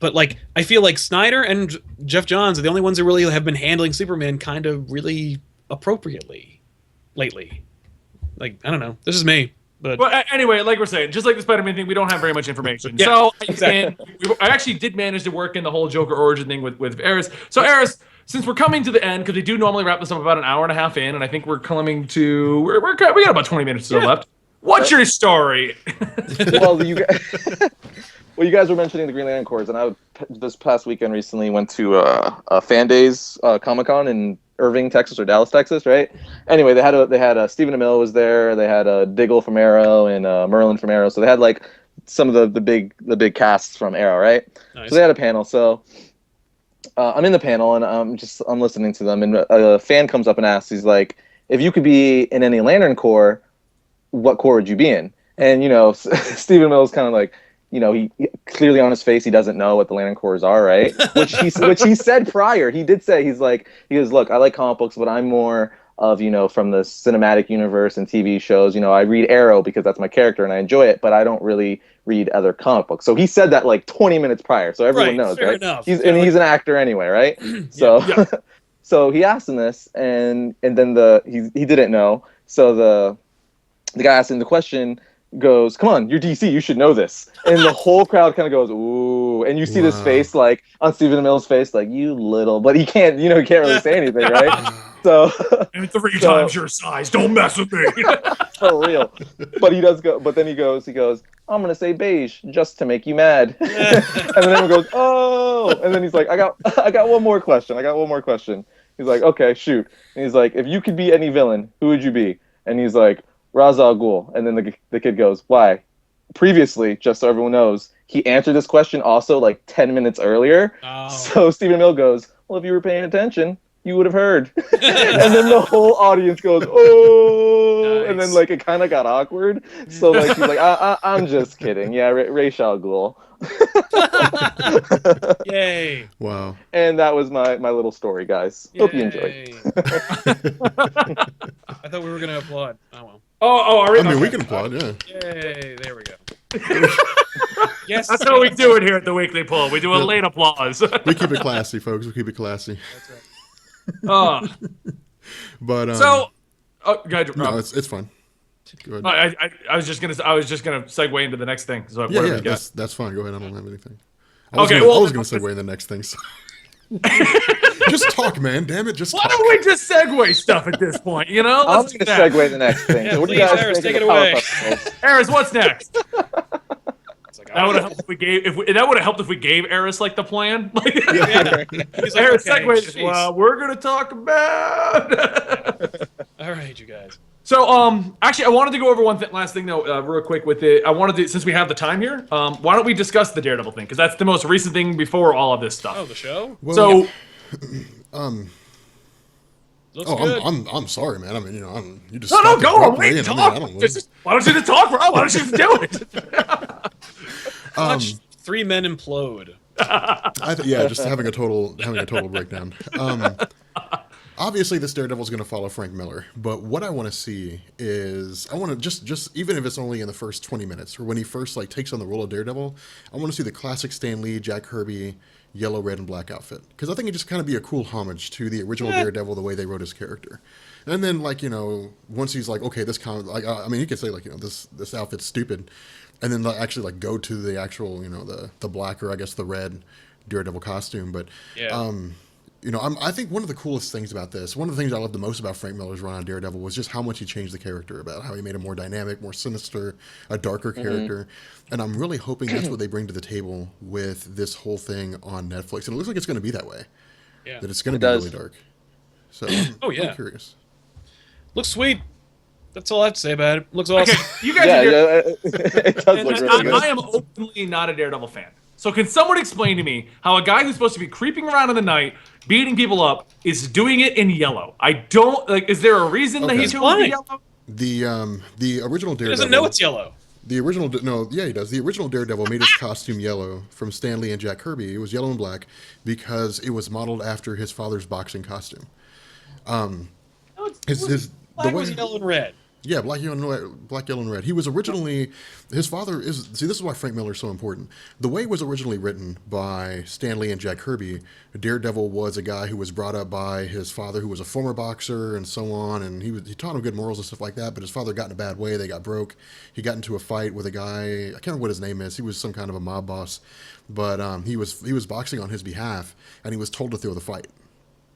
But like, I feel like Snyder and Jeff Johns are the only ones who really have been handling Superman kind of really appropriately lately. Like, I don't know. This is me. But Well, anyway, like we're saying, just like the Spider-Man thing, we don't have very much information. Yeah, so exactly. I actually did manage to work in the whole Joker origin thing with Eris. So Eris, since we're coming to the end, because we do normally wrap this up about an hour and a half in, and I think we're coming to we got about 20 minutes still left. What's your story? Well, you guys were mentioning the Green Lantern Corps, and this past weekend recently went to a Fan Days Comic-Con in Irving, Texas, or Dallas, Texas, right? Anyway, they had Stephen Amell was there. They had Diggle from Arrow and Merlin from Arrow. So they had like some of the big casts from Arrow, right? Nice. So they had a panel. So I'm in the panel and I'm listening to them, and a fan comes up and asks, he's like, if you could be in any Lantern Corps, what corps would you be in? And Stephen Amell's kind of like, he clearly on his face, he doesn't know what the Lantern Corps are, right? Which he said prior. He did say, he goes, look, I like comic books, but I'm more of, from the cinematic universe and TV shows. I read Arrow because that's my character and I enjoy it, but I don't really read other comic books. So he said that like 20 minutes prior, so everyone knows, fair right? enough. He's an actor anyway, right? So, so he asked him this, and then he didn't know. So the guy asked him the question, goes, come on, you're DC, you should know this. And the whole crowd kind of goes, ooh. And you see this face, like, on Stephen Amell's face, like, you little. But he can't, he can't really say anything, right? So. And 3 times your size, don't mess with me. For real. But he does go, but then he goes, I'm going to say beige just to make you mad. And then everyone goes, oh. And then he's like, I got one more question. He's like, okay, shoot. And he's like, if you could be any villain, who would you be? And he's like, Ra's al Ghul. And then the kid goes, why? Previously, just so everyone knows, he answered this question also like 10 minutes earlier. Oh. So Stephen Amell goes, well, if you were paying attention, you would have heard. And then the whole audience goes, oh. Nice. And then like it kind of got awkward. So like he's like, I'm just kidding. Yeah, Ra's al Ghul. Yay. Wow. And that was my little story, guys. Yay. Hope you enjoyed. I thought we were going to applaud. Oh, well. Oh, are we? I mean, we can applaud, yeah. Yay. There we go. Yes. That's how we do it here at the Weekly Pull. We do a late applause. We keep it classy, folks. We keep it classy. That's right. But so, go ahead, no, it's fun. Go ahead. I was just gonna segue into the next thing. So what Yeah, do yeah, we got? that's fine. Go ahead. I don't have anything. I was gonna segue in the next thing. So. Just talk, man. Damn it, just Why talk. don't we just segue stuff at this point? I'm Let's going do to that. segue the next thing. Yeah, So what do please, you guys Iris, think take of it the away. Power Festivals? Eris, what's next? It's like, That would have helped if we gave that would have helped if we gave Eris like the plan. Like, yeah. He's like, Eris okay, segued. jeez. Well, we're gonna talk about. All right, you guys. So, actually, I wanted to go over one last thing though, real quick with it. I wanted to, since we have the time here, why don't we discuss the Daredevil thing? Because that's the most recent thing before all of this stuff. Oh, the show? Well, So, Looks good. I'm sorry, man. I mean, you just no, stopped go on, abruptly, wait, and talk. I don't know. Why don't you just talk, bro? Why don't you just do it? Watch 3 men implode. Just having a total breakdown. Obviously, this Daredevil is going to follow Frank Miller, but what I want to see is I want to just even if it's only in the first 20 minutes or when he first like takes on the role of Daredevil, I want to see the classic Stan Lee, Jack Kirby, yellow, red, and black outfit because I think it just kind of be a cool homage to the original Daredevil, the way they wrote his character. And then once he's like, okay, this comic, you could say this outfit's stupid, and then actually go to the actual the black or I guess the red Daredevil costume, but I think one of the coolest things about this, one of the things I loved the most about Frank Miller's run on Daredevil was just how much he changed the character, about how he made a more dynamic, more sinister, a darker character. And I'm really hoping that's what they bring to the table with this whole thing on Netflix. And it looks like it's going to be that way. Yeah. That it's going to be really dark. So I'm curious. Looks sweet. That's all I have to say about it. Looks awesome. Okay, you guys It does look really good. I am openly not a Daredevil fan. So can someone explain to me how a guy who's supposed to be creeping around in the night, beating people up, is doing it in yellow? I don't is there a reason that he chose the yellow? The original Daredevil. He doesn't know it's yellow. The original, he does. The original Daredevil made his costume yellow from Stan Lee and Jack Kirby. It was yellow and black because it was modeled after his father's boxing costume. Black was yellow and red. Yeah, Black, Yellow, and Red. He was originally, his father is, see, this is why Frank Miller is so important. The way it was originally written by Stan Lee and Jack Kirby, Daredevil was a guy who was brought up by his father, who was a former boxer and so on, and he taught him good morals and stuff like that, but his father got in a bad way, they got broke. He got into a fight with a guy, I can't remember what his name is, he was some kind of a mob boss, but he was boxing on his behalf, and he was told to throw the fight,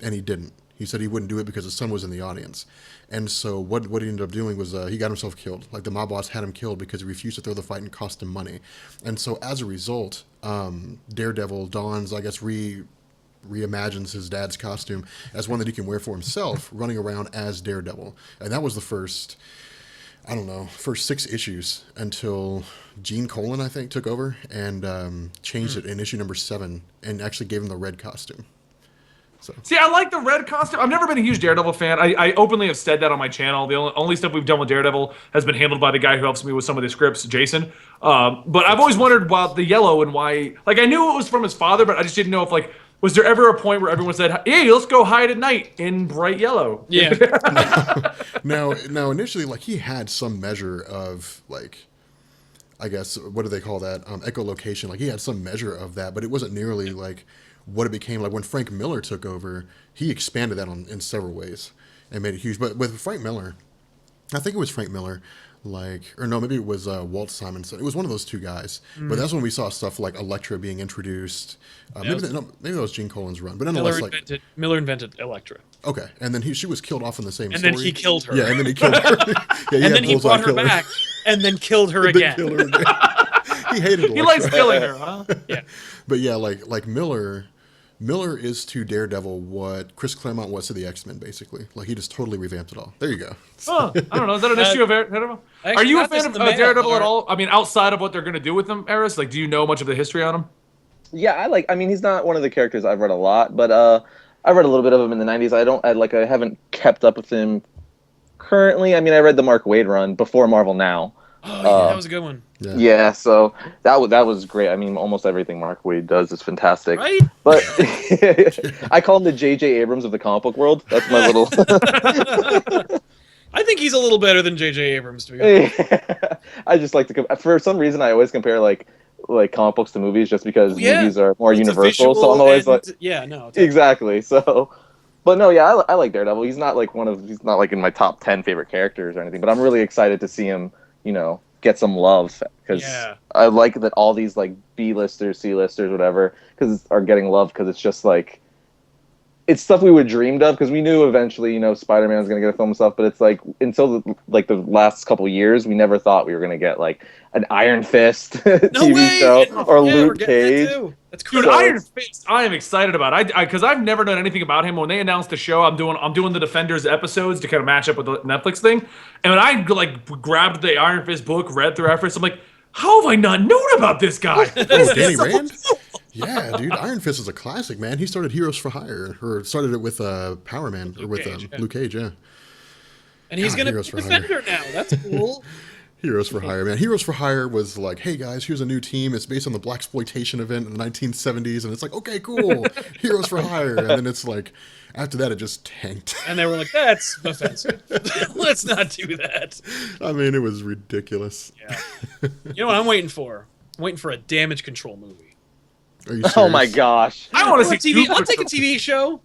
and he didn't. He said he wouldn't do it because his son was in the audience. And so what he ended up doing was he got himself killed. Like the mob boss had him killed because he refused to throw the fight and cost him money. And so as a result, Daredevil dons, I guess, reimagines his dad's costume as one that he can wear for himself, running around as Daredevil. And that was the first 6 issues until Gene Colan, I think, took over and changed it in issue number 7 and actually gave him the red costume. So. See, I like the red costume. I've never been a huge Daredevil fan. I openly have said that on my channel. The only stuff we've done with Daredevil has been handled by the guy who helps me with some of the scripts, Jason. But I've always wondered about the yellow and why. Like, I knew it was from his father, but I just didn't know if, like, was there ever a point where everyone said, "Hey, let's go hide at night in bright yellow"? Yeah. Now, initially, like, he had some measure of, like, I guess, what do they call that? Echolocation. Like, he had some measure of that, but it wasn't nearly like what it became. Like when Frank Miller took over, he expanded that in several ways and made it huge. But with Frank Miller, I think it was Frank Miller, or no, maybe it was Walt Simonson. It was one of those two guys. But that's when we saw stuff like Elektra being introduced. Maybe that was Gene Colan's run. But nonetheless, Miller invented Elektra. Okay, and then she was killed off in the same and story. And then he killed her. Yeah, and then he killed her. Yeah, and then he brought her back, and then killed her again. He hated Elektra. He likes killing her, huh? Yeah. But yeah, like Miller is to Daredevil what Chris Claremont was to the X-Men, basically. Like, he just totally revamped it all. There you go. Oh, I don't know. Is that an issue of Daredevil? Are you a fan of Daredevil at all? I mean, outside of what they're going to do with him, Eris? Like, do you know much of the history on him? Yeah, I mean, he's not one of the characters I've read a lot, but I read a little bit of him in the 90s. I haven't kept up with him currently. I mean, I read the Mark Waid run before Marvel Now. Oh, yeah, that was a good one. Yeah, so that was great. I mean, almost everything Mark Waid does is fantastic. Right? But I call him the J.J. Abrams of the comic book world. That's my little... I think he's a little better than J.J. Abrams, to be honest. I just like to... For some reason, I always compare, like comic books to movies just because movies are more universal. So I'm always like... Yeah, no. Exactly, so... But no, yeah, I like Daredevil. He's not like in my top 10 favorite characters or anything, but I'm really excited to see him, get some love, because I like that all these like B-listers, C-listers, whatever, are getting love, because it's just like, it's stuff we would dreamed of, because we knew eventually, Spider-Man was going to get a film and stuff, but it's like, until the last couple years, we never thought we were going to get like an Iron Fist TV show, or Luke Cage. That's cool. Dude, Iron Fist, I am excited about. Because I've never done anything about him. When they announced the show, I'm doing the Defenders episodes to kind of match up with the Netflix thing. And when I like grabbed the Iron Fist book, read through Iron Fist, I'm like, how have I not known about this guy? Oh, Danny Rand? Yeah, dude, Iron Fist is a classic, man. He started Heroes for Hire, or started it with Power Man, or with Luke Cage, yeah. And he's going to be a Defender now. That's cool. Heroes for Hire, man. Heroes for Hire was like, hey guys, here's a new team. It's based on the Blaxploitation event in the 1970s, and it's like, okay, cool, Heroes for Hire. And then it's like, after that, it just tanked. And they were like, that's offensive. Let's not do that. I mean, it was ridiculous. Yeah. You know what I'm waiting for? I'm waiting for a Damage Control movie. Are you serious? Oh my gosh. I want to see TV. I'll take a TV show.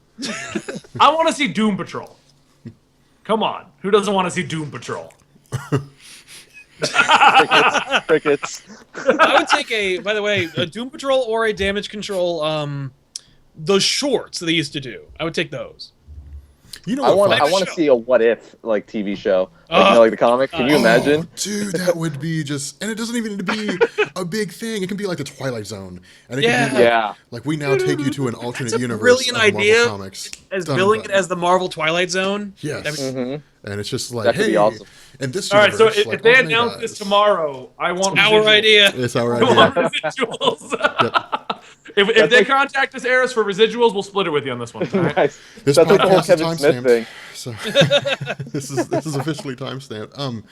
I want to see Doom Patrol. Come on. Who doesn't want to see Doom Patrol? Crickets. I would take by the way, a Doom Patrol or a Damage Control, those shorts that they used to do. I would take those. You know, I want to see a What If like TV show, like the comic. Can you imagine? Dude, that would be just, and it doesn't even need to be a big thing. It can be like the Twilight Zone, and it can be like we now take you to an alternate universe. Brilliant of idea. Marvel Comics. As billing it as the Marvel Twilight Zone. Yes. And it's just like, that could hey, be awesome. And this all right, so universe, if they announce this tomorrow, I want our idea. It's our I idea. want residuals. If they contact us, Eris, for residuals, we'll split it with you on this one. All right? Nice. This That's like the whole podcast is Kevin Smith thing. So this is officially timestamped.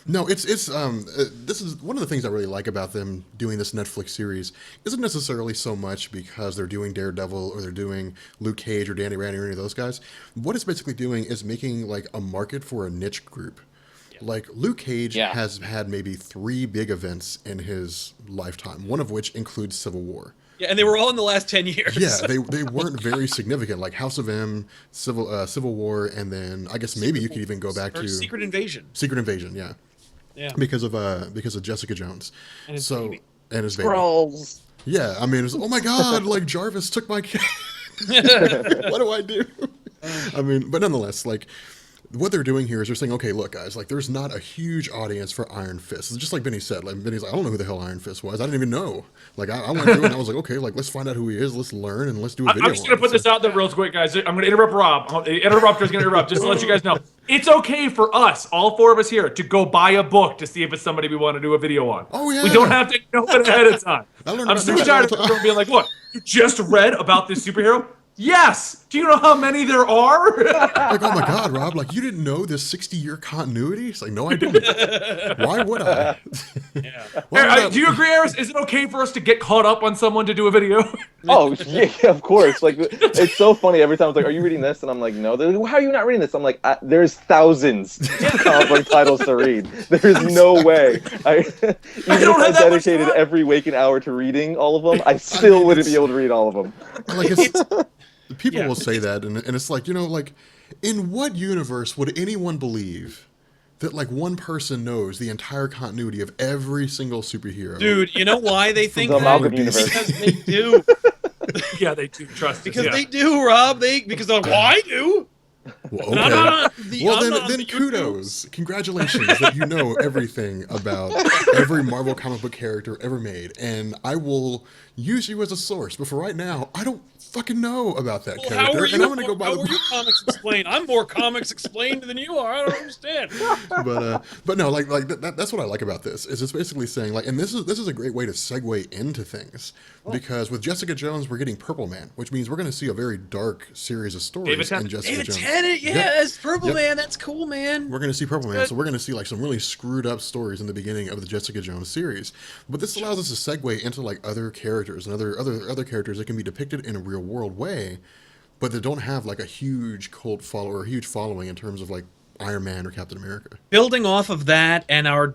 No, it's this is one of the things I really like about them doing this Netflix series. Isn't necessarily so much because they're doing Daredevil or they're doing Luke Cage or Danny Rand or any of those guys. What it's basically doing is making like a market for a niche group. Like Luke Cage Yeah. has had maybe 3 big events in his lifetime, one of which includes Civil War. Yeah, and they were all in the last 10 years. Yeah, they weren't very significant. Like House of M, Civil War, and then I guess maybe you could even go back to Secret Invasion. Secret Invasion. Yeah, Yeah. because of Jessica Jones. And his baby. And his baby. Skrulls. Yeah, I mean, it was, oh my God, like Jarvis took my kid. What do I do? I mean, but nonetheless, like. What they're doing here is they're saying, okay, look, guys, like there's not a huge audience for Iron Fist. It's just like Benny said. Like Benny's like, I don't know who the hell Iron Fist was. I didn't even know. Like I went through and I was like, okay, like let's find out who he is. Let's learn and let's do a video. I'm just gonna put this out there real quick, guys. I'm gonna interrupt Rob. Interrupter's gonna interrupt just to let you guys know. It's okay for us, all 4 of us here, to go buy a book to see if it's somebody we want to do a video on. Oh yeah. We don't have to know it ahead of time. I'm so tired of everyone being like, look, you just read about this superhero? Yes! Do you know how many there are? Like, oh my God, Rob, like you didn't know this 60-year continuity? It's like, no, I didn't. Why would I? Yeah. Do you agree, Aris? Is it okay for us to get caught up on someone to do a video? Oh yeah, of course. Like it's so funny every time. It's like, are you reading this? And I'm like, no. They're like, how are you not reading this? I'm like, there's thousands of comic book titles to read. There's no way. Even if I dedicated every waking hour to reading all of them, I still wouldn't be able to read all of them. Like people will say that, and it's like, you know, like, in what universe would anyone believe that like one person knows the entire continuity of every single superhero? Dude, you know why they think The that? Amalgam universe. Because they do. Yeah, they do. Trust us. Because Yeah. they do, Rob. Because they're like, well, I do. Well, okay. Well, then kudos. Congratulations that you know everything about every Marvel comic book character ever made. And I will use you as a source. But for right now, I don't fucking know about that character. How are and I'm going to go buy the book. Comics Explained? I'm more Comics Explained than you are. I don't understand. But no, like that's what I like about this. Is it's basically saying like, and this is a great way to segue into things, because with Jessica Jones we're getting Purple Man, which means we're going to see a very dark series of stories in Jessica Jones. Tennant, yeah, it's Purple Man. That's cool, man. We're going to see Purple Man, so we're going to see like some really screwed up stories in the beginning of the Jessica Jones series. But this allows us to segue into like other characters and other characters that can be depicted in a real world way, but that don't have like a huge cult follower or a huge following in terms of like Iron Man or Captain America. Building off of that and our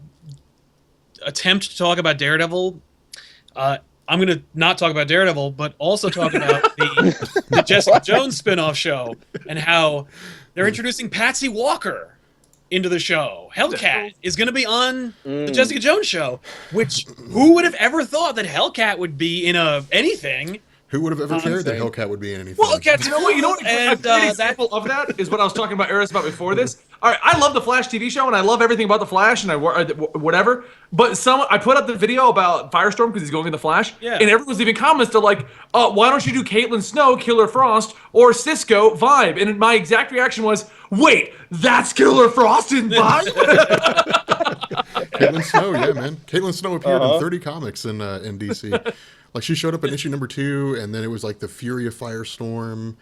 attempt to talk about Daredevil, I'm going to not talk about Daredevil, but also talk about the Jessica Jones spin-off show and how they're introducing Patsy Walker into the show. Hellcat is going to be on the Jessica Jones show, which who would have ever thought that Hellcat would be in anything? Who would have ever cared that Hellcat would be in anything? Well, okay, you know what? A great example of that is what I was talking about Eris about before this. All right, I love the Flash TV show and I love everything about the Flash and whatever. But I put up the video about Firestorm because he's going in the Flash, and everyone's leaving comments. They're like, "Why don't you do Caitlin Snow, Killer Frost, or Cisco, Vibe?" And my exact reaction was, "Wait, that's Killer Frost in Vibe?" Caitlin Snow, yeah, man. Caitlin Snow appeared in 30 comics in DC. Like she showed up in issue number 2, and then it was like the Fury of Firestorm,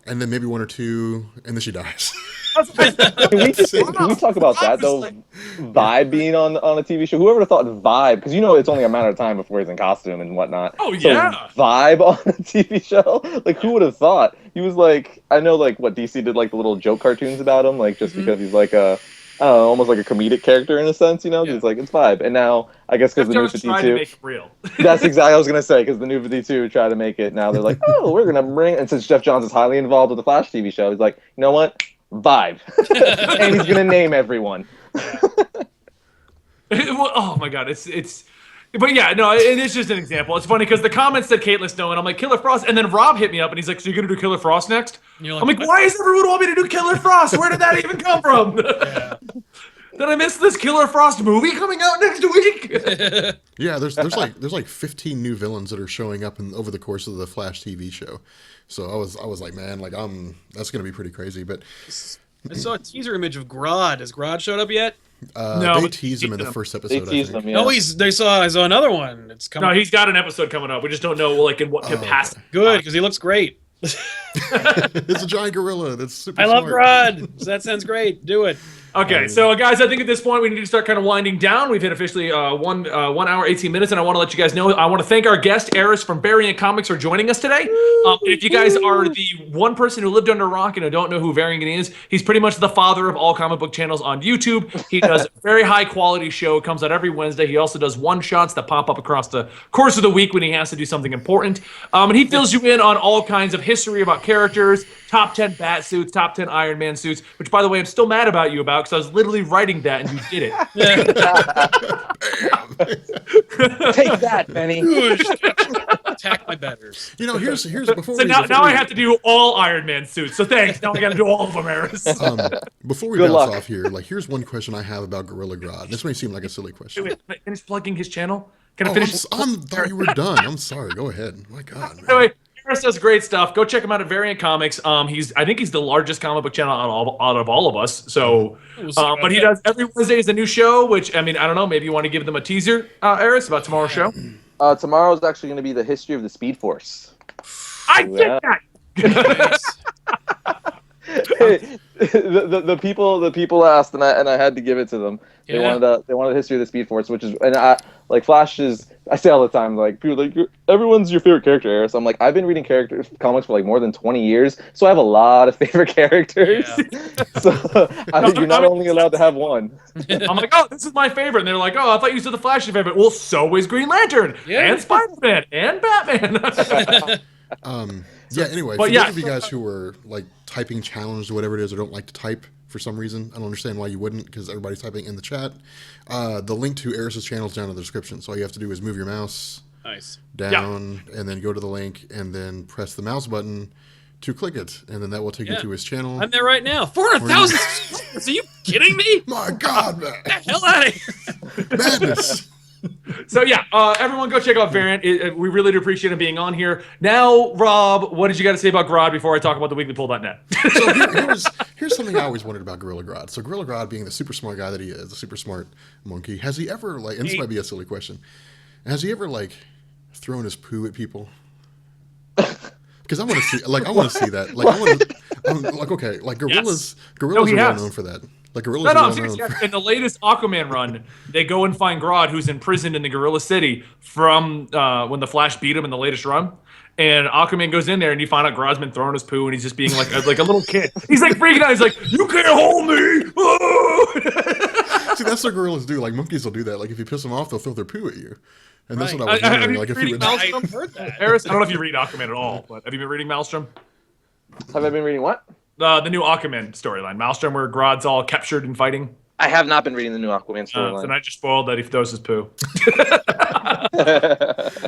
and then maybe 1 or 2, and then she dies. Can we talk about that though? Vibe being on a TV show. Whoever thought Vibe, because you know it's only a matter of time before he's in costume and whatnot. Oh yeah, so Vibe on a TV show. Like who would have thought? He was like, I know like what DC did like the little joke cartoons about him, like just because he's like a, I don't know, almost like a comedic character in a sense, you know? It's like, it's Vibe. And now, I guess because the New 52... tried to make it real. That's exactly what I was going to say, because the New 52 tried to make it. Now they're like, oh, we're going to bring... And since Jeff Johns is highly involved with the Flash TV show, he's like, you know what? Vibe. And he's going to name everyone. Oh my god, it's... But yeah, no, it's just an example. It's funny because the comments said Caitlin Snow, and I'm like, Killer Frost. And then Rob hit me up, and he's like, so you're going to do Killer Frost next? I'm like, why does everyone want me to do Killer Frost? Where did that even come from? Did I miss this Killer Frost movie coming out next week? Yeah, there's like 15 new villains that are showing up over the course of the Flash TV show. So I was like, man, like that's going to be pretty crazy. But I saw a teaser image of Grodd. Has Grodd showed up yet? No, they teased him in the first episode. They teased him, yeah. No, I saw another one. It's coming. No, he's got an episode coming up. We just don't know like in what capacity. Okay. Good, because he looks great. It's a giant gorilla. That's super. I love smart. Grodd. So that sounds great. Do it. Okay, so guys, I think at this point we need to start kind of winding down. We've hit officially 1 hour 18 minutes, and I want to let you guys know. I want to thank our guest Eris from Variant Comics for joining us today. If you guys are the one person who lived under a rock and who don't know who Variant is, he's pretty much the father of all comic book channels on YouTube. He does a very high quality show. It comes out every Wednesday. He also does one shots that pop up across the course of the week when he has to do something important. And he fills you in on all kinds of history about characters, top 10 bat suits, top 10 Iron Man suits, which, by the way, I'm still mad about you about because I was literally writing that and you did it. Take that, Benny. Attack my betters. You know, here's before So we now I have to do all Iron Man suits. So thanks. Now I got to do all of them, Eris. before we Good bounce luck. off here, like here's one question I have about Gorilla Grodd. This may seem like a silly question. Wait, can I finish plugging his channel? Can I Oh, finish? I thought you were done. I'm sorry. Go ahead. My God, man. Anyway, Eris does great stuff. Go check him out at Variant Comics. I think he's the largest comic book channel out of all of us. So, but he does every Wednesday is a new show. Which I mean, I don't know. Maybe you want to give them a teaser, Eris, about tomorrow's show. Tomorrow is actually going to be the history of the Speed Force. I did that. the people asked, and I had to give it to them. They wanted the history of the Speed Force, which is, and like Flash is. I say all the time, like people are like, everyone's your favorite character, Eris. I'm like, I've been reading comics for like more than 20 years, so I have a lot of favorite characters. Yeah. So I think you're not only allowed to have one. I'm like, oh, this is my favorite, and they're like, oh, I thought you said the Flash is your favorite. Well, so is Green Lantern and Spider-Man and Batman. Yeah, anyway, but for yeah. those of you guys who are like typing challenged or whatever it is, or don't like to type for some reason, I don't understand why you wouldn't, because everybody's typing in the chat. The link to Eris's channel is down in the description. So all you have to do is move your mouse down and then go to the link and then press the mouse button to click it, and then that will take you to his channel. I'm there right now. 400,000 subscribers. Are you kidding me? My God, man! Get the hell out of here! Madness. So yeah, everyone go check out Variant. We really do appreciate him being on here. Now, Rob, what did you got to say about Grodd before I talk about the weeklypull.net? So here's something I always wondered about Gorilla Grodd. So Gorilla Grodd, being the super smart guy that he is, the super smart monkey, has he ever like? And this might be a silly question. Has he ever like thrown his poo at people? Because I want to see, like, I want to see that. Like, I'm like, okay, like gorillas are well known for that. Like gorillas are well known for. In the latest Aquaman run, they go and find Grodd, who's imprisoned in the Gorilla City from when the Flash beat him in the latest run. And Aquaman goes in there, and you find out Grodd's been throwing his poo, and he's just being like a little kid. He's like freaking out. He's like, "You can't hold me!" See, that's what gorillas do. Like monkeys will do that. Like if you piss them off, they'll throw their poo at you. And that's what I was wondering. Like if you would. Maelstrom? I've heard that. Eris, I don't know if you read Aquaman at all, but have you been reading Maelstrom? Have I been reading what? The new Aquaman storyline, Maelstrom, where Grodd's all captured and fighting. I have not been reading the new Aquaman storyline. And I just spoiled that he throws his poo.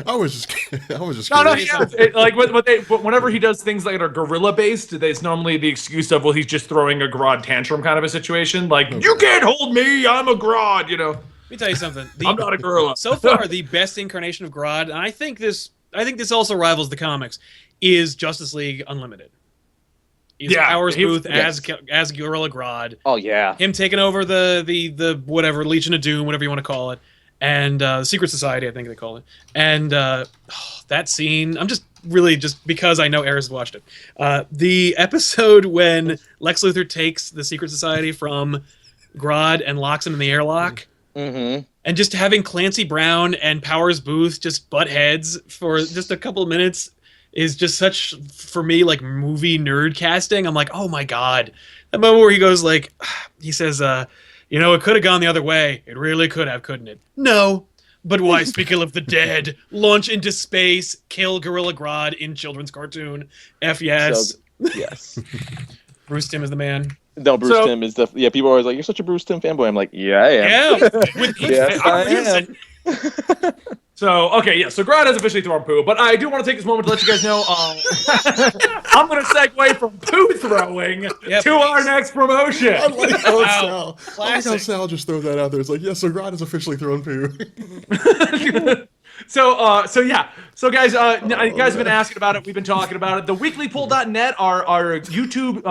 I was just No, curious. yeah. Whenever he does things that are gorilla based, it's normally the excuse of, well, he's just throwing a Grodd tantrum kind of a situation. Like, you can't hold me, I'm a Grodd, you know. Let me tell you something. I'm not a gorilla. So far, the best incarnation of Grodd, and I think this also rivals the comics, is Justice League Unlimited. He's Powers Booth as Gorilla Grodd. Oh yeah. Him taking over the whatever Legion of Doom, whatever you want to call it, and Secret Society, I think they call it. And that scene, I'm just because I know Eris watched it. The episode when Lex Luthor takes the Secret Society from Grodd and locks him in the airlock. Mm-hmm. And just having Clancy Brown and Powers Booth just butt heads for just a couple of minutes is just such, for me, like movie nerd casting. I'm like, oh my God. That moment where he goes like, he says, it could have gone the other way. It really could have, couldn't it? No. But why, speaking of the dead, launch into space, kill Gorilla Grodd in children's cartoon. F yes. So, yes. Bruce Timm is the man. No, Bruce Timm is definitely. Yeah, people are always like, "You're such a Bruce Timm fanboy." I'm like, "Yeah, I am." Yeah, with yes, I am. So Grodd has officially thrown poo, but I do want to take this moment to let you guys know I'm going to segue from poo throwing to our next promotion. I like how Sal just throws that out there. It's like, yeah, so Grodd has officially thrown poo. So guys, you guys have been asking about it. We've been talking about it. The weeklypull.net, our YouTube,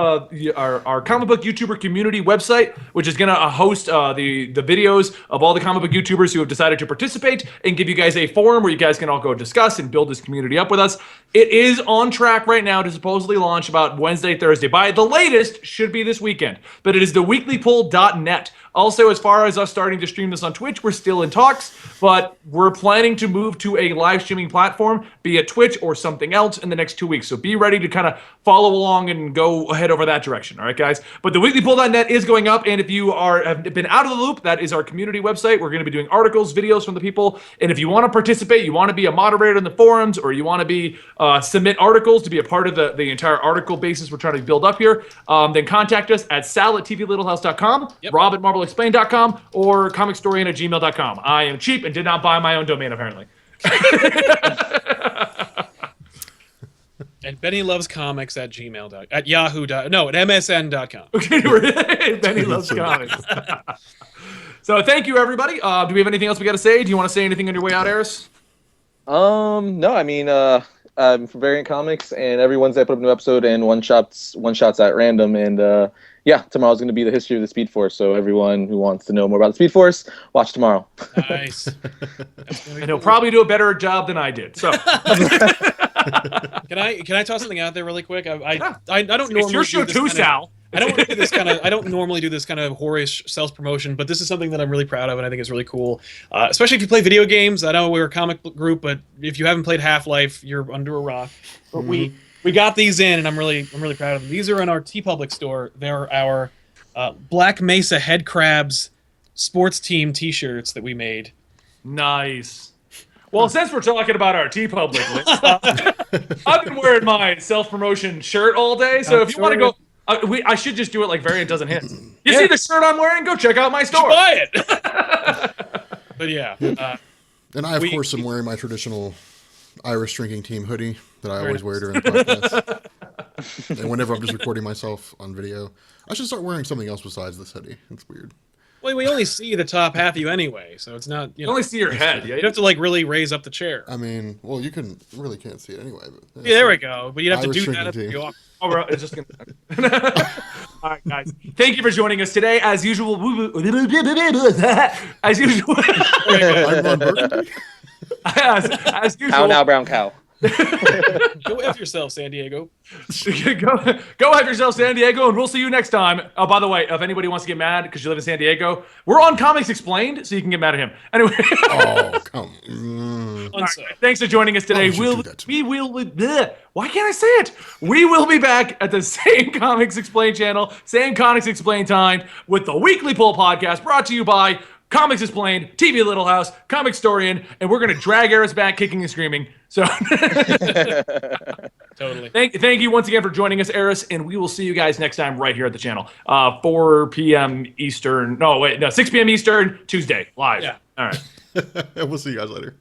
our comic book YouTuber community website, which is gonna host the videos of all the comic book YouTubers who have decided to participate and give you guys a forum where you guys can all go discuss and build this community up with us. It is on track right now to supposedly launch about Wednesday, Thursday. By the latest, should be this weekend. But it is the weeklypull.net. Also, as far as us starting to stream this on Twitch, we're still in talks, but we're planning to move to a live streaming platform, be it Twitch or something else, in the next 2 weeks. So be ready to kind of follow along and go ahead over that direction. All right, guys? But the weeklypull.net is going up, and if you have been out of the loop, that is our community website. We're going to be doing articles, videos from the people, and if you want to participate, you want to be a moderator in the forums, or you want to be submit articles to be a part of the entire article basis we're trying to build up here, then contact us at sal@tvlittlehouse.com, rob@marvelexplained.com, or comicstorian@gmail.com. I am cheap and did not buy my own domain, apparently. And Benny loves comics at Yahoo. No, at MSN.com. Okay, Benny loves comics. So thank you, everybody. Do we have anything else we got to say? Do you want to say anything on your way out, Eris? No, I mean, for Variant Comics, and every Wednesday I put up a new episode and one shots at random, and yeah, tomorrow's going to be the history of the Speed Force, so everyone who wants to know more about the Speed Force, watch tomorrow. Nice. And he'll probably do a better job than I did. So Can I toss something out there really quick? I don't normally it's your show too, Sal. I don't normally do this kind of whorish self-promotion, but this is something that I'm really proud of and I think is really cool. Especially if you play video games. I know we're a comic book group, but if you haven't played Half-Life, you're under a rock. But we got these in, and I'm really proud of them. These are in our TeePublic store. They're our Black Mesa Head Crabs sports team T-shirts that we made. Nice. Well, since we're talking about our TeePublic list, I've been wearing my self-promotion shirt all day, so if you want to go... I should just do it like Variant doesn't hit. You see the shirt I'm wearing? Go check out my store. Buy it. But yeah. And I, of course, am wearing my traditional Irish drinking team hoodie that I always wear during the podcast. And whenever I'm just recording myself on video, I should start wearing something else besides this hoodie. It's weird. Well, we only see the top half of you anyway, so it's not. You only see your head. Yeah, you'd have to like really raise up the chair. I mean, well, you really can't see it anyway. But, yeah, there we go. But you'd have Irish to do that. It's just gonna. All right, guys. Thank you for joining us today. As usual. As usual. I'm Ron Burgundy. As usual. How now, brown cow. Go F yourself, San Diego. Go F yourself, San Diego, and we'll see you next time. Oh, by the way, if anybody wants to get mad because you live in San Diego, we're on Comics Explained, so you can get mad at him. Anyway. Oh, come on. Right, thanks for joining us today. Why can't I say it? We will be back at the same Comics Explained channel, same Comics Explained time, with the Weekly Pull podcast brought to you by Comics Explained, TV Little House, Comic Storian, and we're going to drag Eris back kicking and screaming. So, totally. Thank you once again for joining us, Eris, and we will see you guys next time right here at the channel. 4 p.m. Eastern. No, 6 p.m. Eastern, Tuesday, live. Yeah. All right. We'll see you guys later.